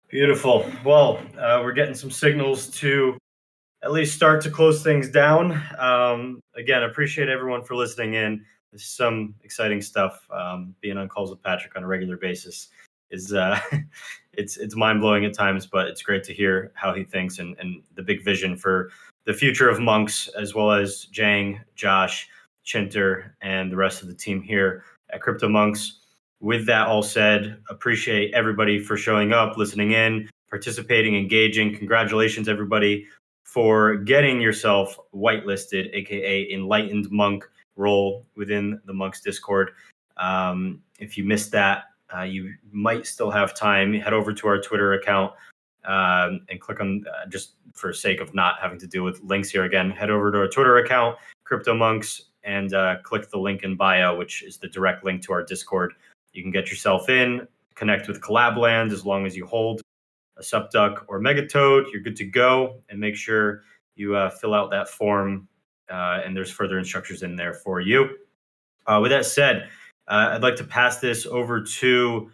Beautiful. Well, we're getting some signals to at least start to close things down. Again, appreciate everyone for listening in. There's some exciting stuff. Being on calls with Patrick on a regular basis is it's mind blowing at times, but it's great to hear how he thinks and the big vision for the future of Monkz, as well as Jang, Josh, Chinter, and the rest of the team here at Crypto Monkz. With that all said, appreciate everybody for showing up, listening in, participating, engaging. Congratulations, everybody, for getting yourself whitelisted, aka enlightened monk role within the Monkz Discord. If you missed that, you might still have time. Head over to our Twitter account and click on, just for sake of not having to deal with links here again, head over to our Twitter account, Crypto Monkz, and click the link in bio, which is the direct link to our Discord. You can get yourself in, connect with Collabland as long as you hold a SupDuck or Megatoad. You're good to go, and make sure you fill out that form, and there's further instructions in there for you. With that said, I'd like to pass this over to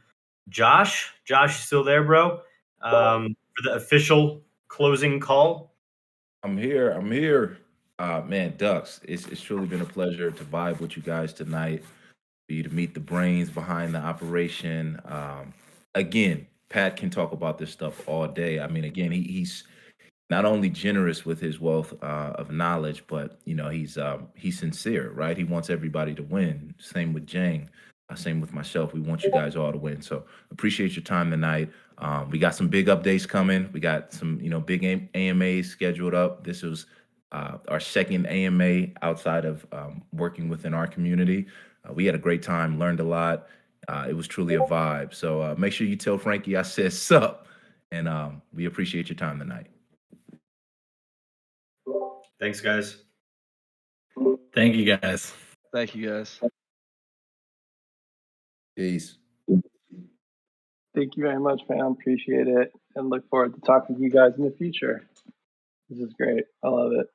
Josh. Josh, you still there, bro? For the official closing call. I'm here. Man, Ducks, it's truly been a pleasure to vibe with you guys tonight, for you to meet the brains behind the operation. Again, Pat can talk about this stuff all day. I mean, again, he's not only generous with his wealth of knowledge, but he's sincere, right? He wants everybody to win. Same with Jang, same with myself. We want you guys all to win. So appreciate your time tonight. We got some big updates coming. We got some big AMAs scheduled up. This was our second AMA outside of working within our community. We had a great time, learned a lot. It was truly a vibe. So make sure you tell Frankie I said sup, and we appreciate your time tonight. Thanks, guys. Thank you, guys. Thank you, guys. Peace. Thank you very much, fam. Appreciate it, and look forward to talking to you guys in the future. This is great. I love it.